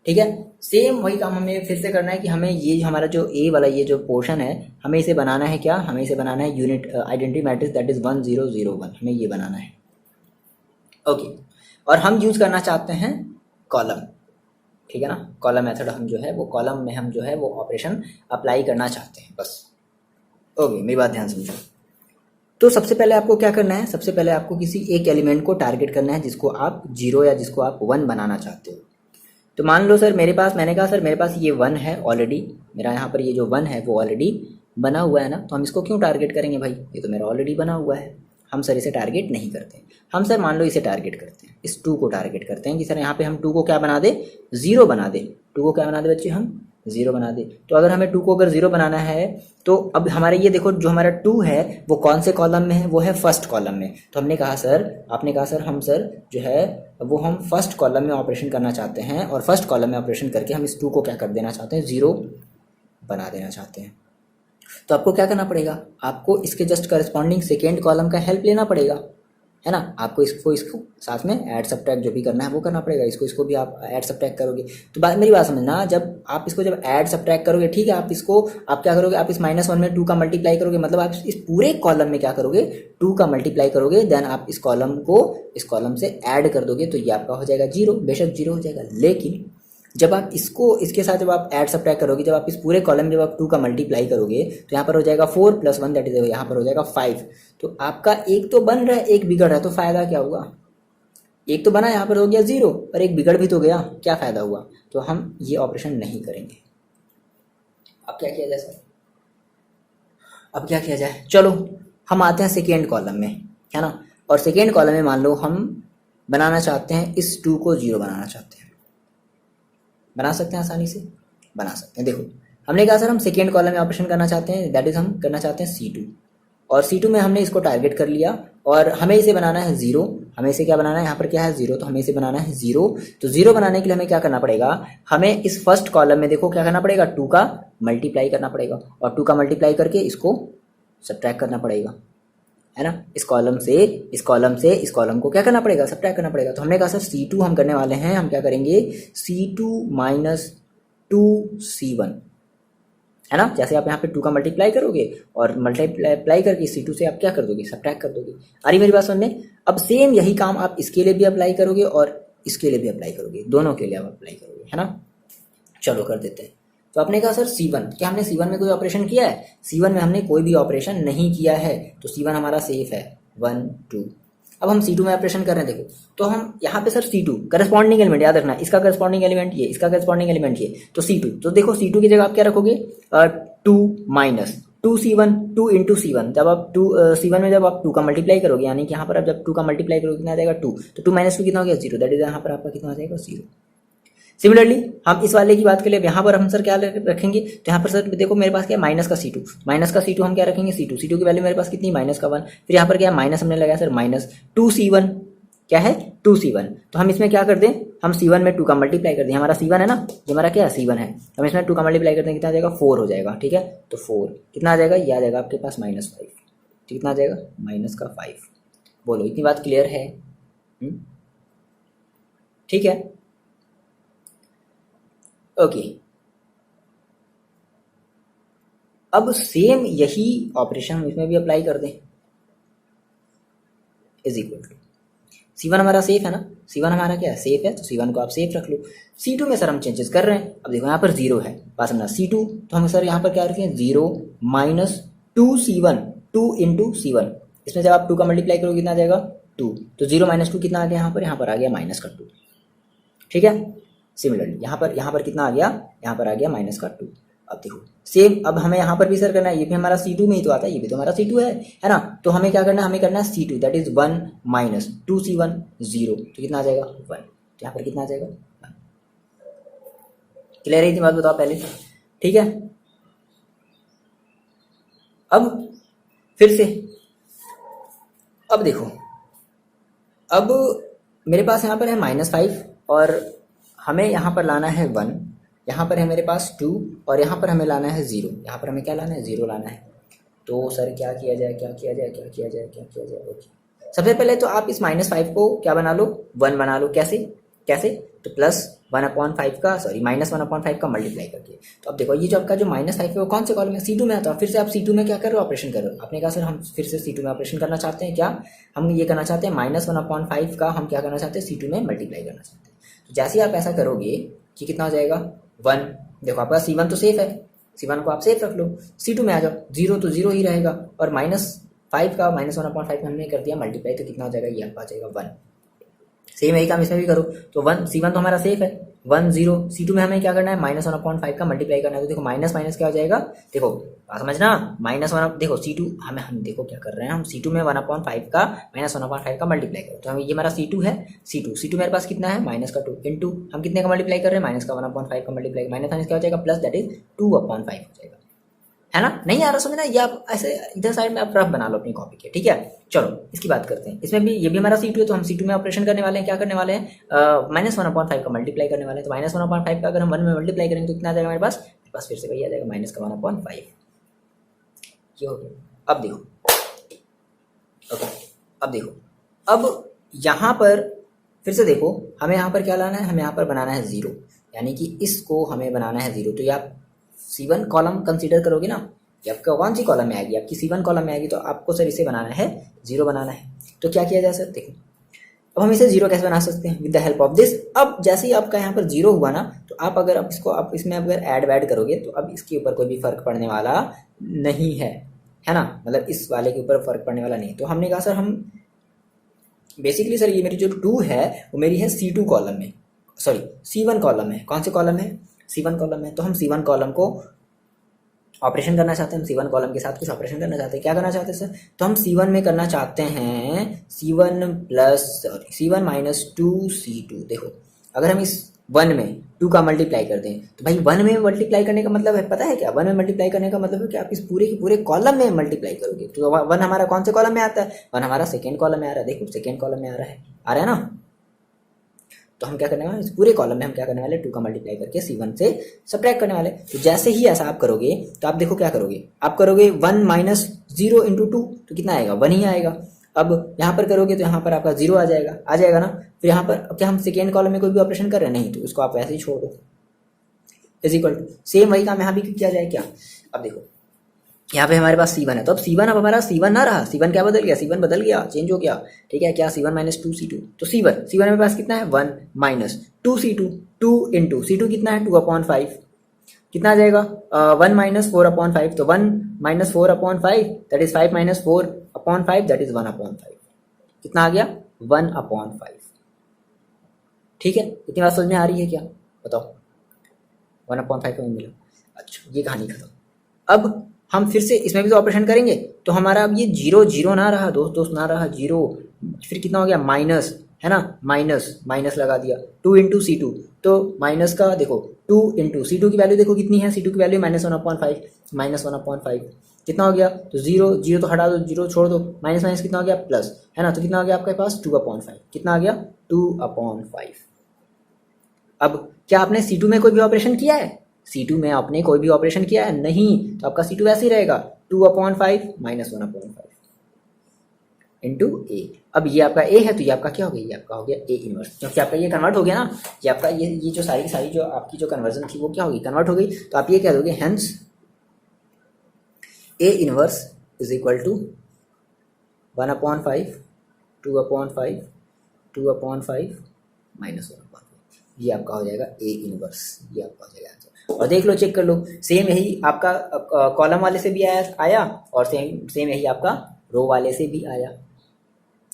ठीक है। सेम वही काम हमें फिर से करना है कि हमें ये हमारा जो ए वाला ये जो पोर्शन है, हमें इसे बनाना है क्या, हमें इसे बनाना है unit identity matrix that is 1 0 0 1, हमें ये बनाना है। ओके, और हम यूज करना चाहते हैं कॉलम, ठीक है ना। कॉलम मेथड हम जो है वो कॉलम में हम जो है वो ऑपरेशन अप्लाई करना चाहते हैं बस। ओके, मेरी बात ध्यान समझो। तो सबसे पहले आपको क्या करना है, सबसे पहले आपको किसी एक एलिमेंट को टारगेट करना है जिसको आप 0 या जिसको आप 1 बनाना चाहते हो। तो मान लो सर मेरे पास, मैंने कहा सर मेरे पास ये 1 है ऑलरेडी, मेरा यहाँ पर ये जो 1 है वो ऑलरेडी बना हुआ है ना, तो हम इसको क्यों टारगेट करेंगे भाई, ये तो मेरा ऑलरेडी बना हुआ है। हम सर इसे टारगेट नहीं करते, हम सर मान लो इसे टारगेट करते हैं, इस 2 को टारगेट करते हैं कि सर यहाँ पे हम 2 को क्या बना दे, 0 बना दे। 2 को क्या बना दे बच्चे, हम 0 बना दे। तो अगर हमें 2 को अगर 0 बनाना है तो अब हमारे ये देखो जो हमारा 2 है वो कौन से कॉलम में है, वो है फर्स्ट कॉलम में। तो हमने कहा सर, आपने कहा सर हम सर जो है वो हम फर्स्ट कॉलम में ऑपरेशन करना चाहते हैं, और फर्स्ट कॉलम में ऑपरेशन करके हम इस 2 को क्या कर देना चाहते हैं, 0 बना देना चाहते हैं। तो आपको क्या करना पड़ेगा, आपको इसके जस्ट करस्पॉन्डिंग सेकेंड कॉलम का हेल्प लेना पड़ेगा, है ना। आपको इसको साथ में ऐड सब्ट्रैक्ट जो भी करना है वो करना पड़ेगा, इसको भी आप ऐड सब्ट्रैक्ट करोगे। तो मेरी बात समझना, जब आप इसको जब ऐड सब्ट्रैक्ट करोगे, ठीक है, आप क्या करोगे, आप इस -1 में 2 का मल्टीप्लाई करोगे, मतलब आप इस पूरे कॉलम में क्या करोगे, 2 का मल्टीप्लाई करोगे, देन आप इस कॉलम को इस कॉलम से ऐड कर दोगे, तो ये आपका हो जाएगा 0, बेशक 0 हो जाएगा। लेकिन जब आप इसको इसके साथ जब आप ऐड सब्ट्रैक्ट करोगे, जब आप इस पूरे कॉलम में जब आप 2 का मल्टीप्लाई करोगे, तो यहाँ पर हो जाएगा 4 + 1 दैट इज यहाँ पर हो जाएगा 5। तो आपका एक तो बन रहा है, एक बिगड़ रहा है, तो फायदा क्या हुआ, एक तो बना यहाँ पर हो गया 0 और एक बिगड़ भी तो गया, क्या फायदा हुआ। तो हम ये ऑपरेशन नहीं करेंगे। अब क्या किया जाए सर, अब क्या किया जाए, चलो हम आते हैं सेकेंड कॉलम में, है ना। और सेकेंड कॉलम में मान लो हम बनाना चाहते हैं इस 2 को 0 बनाना चाहते हैं, बना सकते हैं, आसानी से बना सकते हैं। देखो हमने कहा सर हम सेकेंड कॉलम में ऑपरेशन करना चाहते हैं, दैट इज हम करना चाहते हैं C2, और C2 में हमने इसको टारगेट कर लिया और हमें इसे बनाना है 0। हमें इसे क्या बनाना है, यहाँ पर क्या है 0, तो हमें इसे बनाना है 0। तो 0 बनाने के लिए हमें क्या करना पड़ेगा, हमें इस फर्स्ट कॉलम में देखो क्या करना पड़ेगा, 2 का मल्टीप्लाई करना पड़ेगा, और 2 का मल्टीप्लाई करके इसको सब्ट्रैक्ट करना पड़ेगा, है ना। इस कॉलम से इस कॉलम को क्या करना पड़ेगा, सब्ट्रैक्ट करना पड़ेगा। तो हमने कहा सर C2 हम करने वाले हैं, हम क्या करेंगे C2 माइनस 2C1, है ना। जैसे आप यहाँ पे 2 का मल्टीप्लाई करोगे और मल्टीप्लाई करके C2 से आप क्या कर दोगे, सब्ट्रैक्ट कर दोगे। आ रही मेरी बात सुनने। अब सेम यही काम आप इसके लिए भी अप्लाई करोगे और इसके लिए भी अप्लाई करोगे, दोनों के लिए आप अप्लाई करोगे, है ना। चलो कर देते हैं। तो आपने कहा सर C1, क्या हमने C1 में कोई ऑपरेशन किया है, C1 में हमने कोई भी ऑपरेशन नहीं किया है, तो C1 हमारा सेफ है 1 2। अब हम C2 में ऑपरेशन कर रहे हैं, देखो तो हम यहाँ पे सर C2 करस्पॉन्डिंग एलिमेंट याद रखना, इसका करस्पॉन्डिंग एलिमेंट ये, इसका करस्पॉन्डिंग एलिमेंट ये, तो C2, तो देखो C2 की जगह आप क्या रखोगे 2 माइनस 2C1, 2 इंटू C1। जब आप C1 में जब आप 2 का मल्टीप्लाई करोगे, यानी कि यहाँ पर आप जब 2 का मल्टीप्लाई करोगे कितना आ जाएगा 2, तो 2 माइनस 2 कितना हो गया 0, दैट इज यहाँ पर आपका कितना आ जाएगा 0। सिमिलरली हम इस वाले की बात के लिए यहाँ पर हम सर क्या रखेंगे, तो यहाँ पर सर देखो मेरे पास क्या है माइनस का C2 हम क्या रखेंगे C2 की वैल्यू मेरे पास कितनी -1। फिर यहाँ पर क्या माइनस हमने लगाया सर माइनस 2C1, क्या है 2C1। तो हम इसमें क्या कर दें, हम C1 में 2 का मल्टीप्लाई कर दें, हमारा C1 है ना, ये हमारा क्या है C1 है, हम इसमें 2 का मल्टीप्लाई करते हैं कितना आ जाएगा 4 हो जाएगा, ठीक है। तो 4 कितना आ जाएगा, ये आ जाएगा आपके पास -5, कितना आ जाएगा -5। बोलो इतनी बात क्लियर है, ठीक है ओके। अब सेम यही ऑपरेशन हम इसमें भी अप्लाई कर दें, इज इक्वल टू C1 हमारा सेफ है ना, C1 हमारा क्या है सेफ है, तो C1 को आप सेफ रख लो। C2 में सर हम चेंजेस कर रहे हैं, अब देखो यहाँ पर 0 है, पास में C2, तो हम सर यहाँ पर क्या रखें 0 माइनस 2C1, 2 इंटू C1। इसमें जब आप 2 का मल्टीप्लाई करोगे कितना आ जाएगा 2, तो 0 माइनस 2 कितना आ गया यहाँ पर आ गया -2, ठीक है। सिमिलरली यहाँ पर कितना आ गया, यहाँ पर आ गया -2। अब देखो सेम, अब हमें यहाँ पर भी सर करना है, ये भी हमारा C2 में ही तो आता है, ये भी तो हमारा C2 है ना। तो हमें क्या करना है, हमें करना है C2 that is 1 minus 2C1 0, तो कितना आ जाएगा 1, तो यहाँ पर कितना आ जाएगा 1। क्लियर है इतनी बात बताओ पहले, ठीक है। अब फिर से अब देखो, अब मेरे पास यहाँ पर है -5 और हमें यहाँ पर लाना है 1, यहाँ पर है मेरे पास 2 और यहाँ पर हमें लाना है 0, यहाँ पर हमें क्या लाना है 0 लाना है। तो सर क्या किया जाए ओके। सबसे पहले तो आप इस -5 को क्या बना लो 1 बना लो, कैसे तो +1/5 का -1/5 का मल्टीप्लाई करके। तो अब देखो ये जो आपका जो -5 है वो कौन से कॉलम में C2 में आता है, फिर से आप C2 में क्या कर रहे हो ऑपरेशन कर रहे हो। आपने कहा सर हम फिर से C2 में ऑपरेशन करना चाहते हैं, क्या हम ये करना चाहते हैं -1/5 का हम क्या करना चाहते हैं C2 में मल्टीप्लाई करना चाहते हैं। तो जैसे ही आप ऐसा करोगे कि कितना हो जाएगा 1, देखो आपका C1 तो सेफ है, C1 को आप सेफ रख लो, C2 में आ जाओ 0 तो 0 ही रहेगा, और -5 का -1/5 में हमने कर दिया मल्टीप्लाई, तो कितना हो जाएगा ये आपका आ जाएगा 1। सेम यही काम इसमें भी करो, तो 1 C1 तो हमारा सेफ है 1 0, C2 में हमें क्या करना है -1/5 का मल्टीप्लाई करना है। तो देखो माइनस माइनस क्या हो जाएगा, देखो बात समझना, -1 देखो C2 हम देखो क्या कर रहे हैं, हम C2 में 1/5 का -1/5 का मल्टीप्लाई करो, तो हम ये हमारा C2 है, C2 मेरे पास कितना है -2 इंटू हम कितने का मल्टीप्लाई कर रहे हैं -1/5 का मल्टीप्लाई, माइनस क्या हो जाएगा प्लस, दैट इज 2/5 हो जाएगा, है ना। नहीं आ रहा समझना, ये आप ऐसे इधर साइड में आप रफ बना लो अपनी कॉपी के, ठीक है। चलो इसकी बात करते हैं, इसमें भी ये भी हमारा C2 है, तो हम C2 में ऑपरेशन करने वाले हैं, क्या करने वाले हैं -1/5 का मल्टीप्लाई करने वाले हैं। तो -1/5 का अगर हम 1 में मल्टीप्लाई करेंगे तो कितना आ जाएगा हमारे पास फिर से वही आ जाएगा -1/5, ये हो गया। अब देखो ओके, अब यहाँ पर फिर से देखो हमें यहाँ पर क्या लाना है, हमें यहाँ पर बनाना है 0, यानी कि इसको हमें बनाना है 0। तो ये आप C1 कॉलम कंसीडर करोगे ना, ये आपका कौन सी कॉलम में आएगी, आपकी C1 कॉलम में आएगी, तो आपको सर इसे बनाना है 0 बनाना है। तो क्या किया जाए सर, देखो अब हम इसे 0 कैसे बना सकते हैं, with the help of this. अब जैसे ही आपका यहाँ पर 0 हुआ ना, तो आप अगर अब इसको आप इसमें अगर ऐड करोगे तो अब इसके ऊपर कोई भी फर्क पड़ने वाला नहीं है ना, मतलब इस वाले के ऊपर फर्क पड़ने वाला नहीं। तो हमने कहा सर हम बेसिकली सर ये मेरी जो 2 है वो मेरी है C2 कॉलम में, सॉरी C1 कॉलम है, कौन से कॉलम है C1 कॉलम है। तो हम C1 कॉलम को ऑपरेशन करना चाहते हैं, हम C1 कॉलम के साथ कुछ ऑपरेशन करना चाहते हैं। क्या करना चाहते हैं सर? तो हम C1 में करना चाहते हैं C1 माइनस 2C2। देखो अगर हम इस 1 में 2 का मल्टीप्लाई कर दें तो भाई 1 में मल्टीप्लाई करने का मतलब है, पता है क्या? 1 में मल्टीप्लाई करने का मतलब है कि आप इस पूरे के पूरे कॉलम में मल्टीप्लाई करोगे। तो 1 हमारा कौन से कॉलम में आता है? 1 हमारा सेकेंड कॉलम में आ रहा है। देखो सेकेंड कॉलम में आ रहा है ना। तो हम क्या करने वाले, इस पूरे कॉलम में हम क्या करने वाले, 2 का मल्टीप्लाई करके C1 से सब्ट्रैक्ट करने वाले। तो जैसे ही ऐसा आप करोगे तो आप देखो क्या करोगे, आप करोगे 1 माइनस 0 इंटू 2 तो कितना आएगा? 1 ही आएगा। अब यहाँ पर करोगे तो यहाँ पर आपका 0 आ जाएगा ना। फिर यहाँ पर क्या हम सेकेंड कॉलम में कोई भी ऑपरेशन कर रहे हैं? नहीं, तो इसको आप ऐसे ही छोड़ दो। इज इक्वल टू सेम वही काम यहाँ भी किया जाए क्या? अब देखो यहाँ पे हमारे पास C1 है, तो अब C1 अब हमारा C1 ना रहा, C1 क्या बदल गया? C1 बदल गया, चेंज हो गया। ठीक है, क्या? C1 minus 2C2। तो C1 मेरे पास कितना है? 1 माइनस 2C2, 2 इंटू C2 कितना है? 2/5। कितना आ जाएगा? 1 माइनस 4/5। तो 1 minus 4/5 that is 5 minus 4/5 that is 1/5। कितना आ गया? 1/5। ठीक है, इतनी बात समझ में आ रही है क्या? बताओ। 1/5 में मिला। अच्छा, ये कहानी खत्म। अब हम फिर से इसमें भी तो ऑपरेशन करेंगे, तो हमारा अब ये 0 ना रहा दोस्त ना रहा 0, फिर कितना हो गया? माइनस, है ना, माइनस लगा दिया 2 इंटू C2। तो माइनस का देखो 2 इंटू C2 की वैल्यू देखो कितनी है? C2 की वैल्यू -1/5 कितना हो गया? तो 0 तो हटा दो, 0 छोड़ दो, माइनस कितना हो गया? प्लस, है ना। तो कितना हो गया आपके पास? 2/5। कितना आ गया? 2/5। अब क्या आपने C2 में कोई भी ऑपरेशन किया है? C2 में आपने कोई भी ऑपरेशन किया है? नहीं, तो आपका C2 वैसे ही रहेगा 2/5 माइनस 1/5 इंटू A। अब ये आपका A है तो ये आपका क्या हो गया? ये आपका हो गया A इनवर्स, क्योंकि आपका ये कन्वर्ट हो गया ना। ये आपका ये जो सारी जो आपकी जो कन्वर्जन थी वो क्या होगी? कन्वर्ट हो गई। तो आप ये कह दोगे hence A inverse is equal to 1/5 2/5 minus 1/5। ये आपका हो जाएगा A इनवर्स, ये आपका हो जाएगा आंसर। और देख लो, चेक कर लो, सेम यही आपका कॉलम वाले से भी आया और सेम यही आपका रो वाले से भी आया।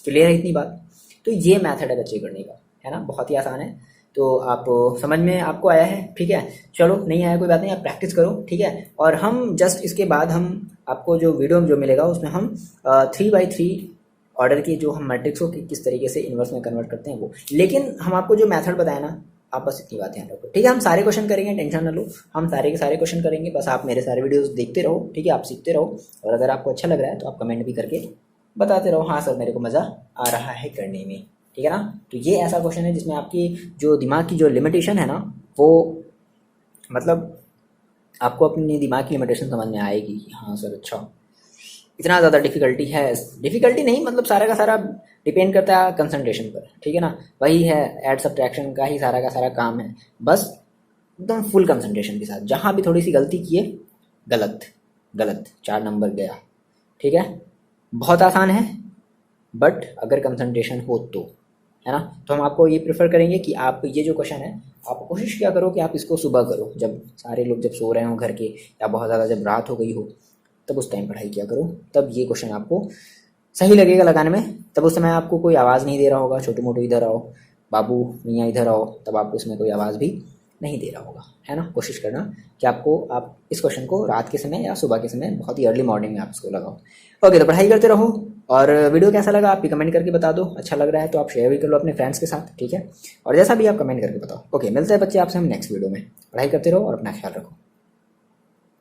क्लियर है इतनी बात? तो ये मेथड है बच्चे करने का, है ना, बहुत ही आसान है। तो आप समझ में आपको आया है? ठीक है, चलो नहीं आया कोई बात नहीं, आप प्रैक्टिस करो। ठीक है, और हम जस्ट इसके बाद हम आपको जो वीडियो जो मिलेगा उसमें हम 3x3 ऑर्डर की जो हम मैट्रिक्स को किस तरीके से इन्वर्स में कन्वर्ट करते हैं वो, लेकिन हम आपको जो मेथड बताया ना, आप बस इतनी बात ध्यान रखो। ठीक है, हम सारे क्वेश्चन करेंगे, टेंशन ना लो, हम सारे के सारे क्वेश्चन करेंगे। बस आप मेरे सारे वीडियोस देखते रहो, ठीक है, आप सीखते रहो। और अगर आपको अच्छा लग रहा है तो आप कमेंट भी करके बताते रहो, हाँ सर मेरे को मज़ा आ रहा है करने में। ठीक है ना। तो ये ऐसा क्वेश्चन है जिसमें आपकी जो दिमाग की जो लिमिटेशन है ना, वो मतलब आपको अपनी दिमाग की लिमिटेशन समझ में आएगी कि हाँ सर अच्छा इतना ज़्यादा डिफ़िकल्टी है। डिफ़िकल्टी नहीं, मतलब सारा का सारा डिपेंड करता है कंसंट्रेशन पर। ठीक है ना, वही है ऐड सब्ट्रैक्शन का ही सारा का सारा काम है। बस एकदम फुल कंसंट्रेशन के साथ, जहाँ भी थोड़ी सी गलती किए गलत 4 नंबर गया। ठीक है, बहुत आसान है, बट अगर कंसंट्रेशन हो तो, है ना। तो हम आपको ये प्रेफर करेंगे कि आप ये जो क्वेश्चन है आप कोशिश किया करो कि आप इसको सुबह करो, जब सारे लोग जब सो रहे हो घर के, या बहुत ज़्यादा जब रात हो गई हो, तब उस टाइम पढ़ाई किया करो। तब ये क्वेश्चन आपको सही लगेगा लगाने में। तब उस समय आपको कोई आवाज़ नहीं दे रहा होगा, छोटू मोटू इधर आओ, बाबू मियाँ इधर आओ, तब आपको इसमें कोई आवाज़ भी नहीं दे रहा होगा, है ना। कोशिश करना कि आप इस क्वेश्चन को रात के समय या सुबह के समय बहुत ही अर्ली मॉर्निंग में आप इसको लगाओ। ओके, तो पढ़ाई करते रहो। और वीडियो कैसा लगा आप भी कमेंट करके बता दो। अच्छा लग रहा है तो आप शेयर भी कर लो अपने फ्रेंड्स के साथ, ठीक है। और जैसा भी आप कमेंट करके बताओ। ओके, मिलते हैं बच्चे आपसे हम नेक्स्ट वीडियो में। पढ़ाई करते रहो और अपना ख्याल रखो।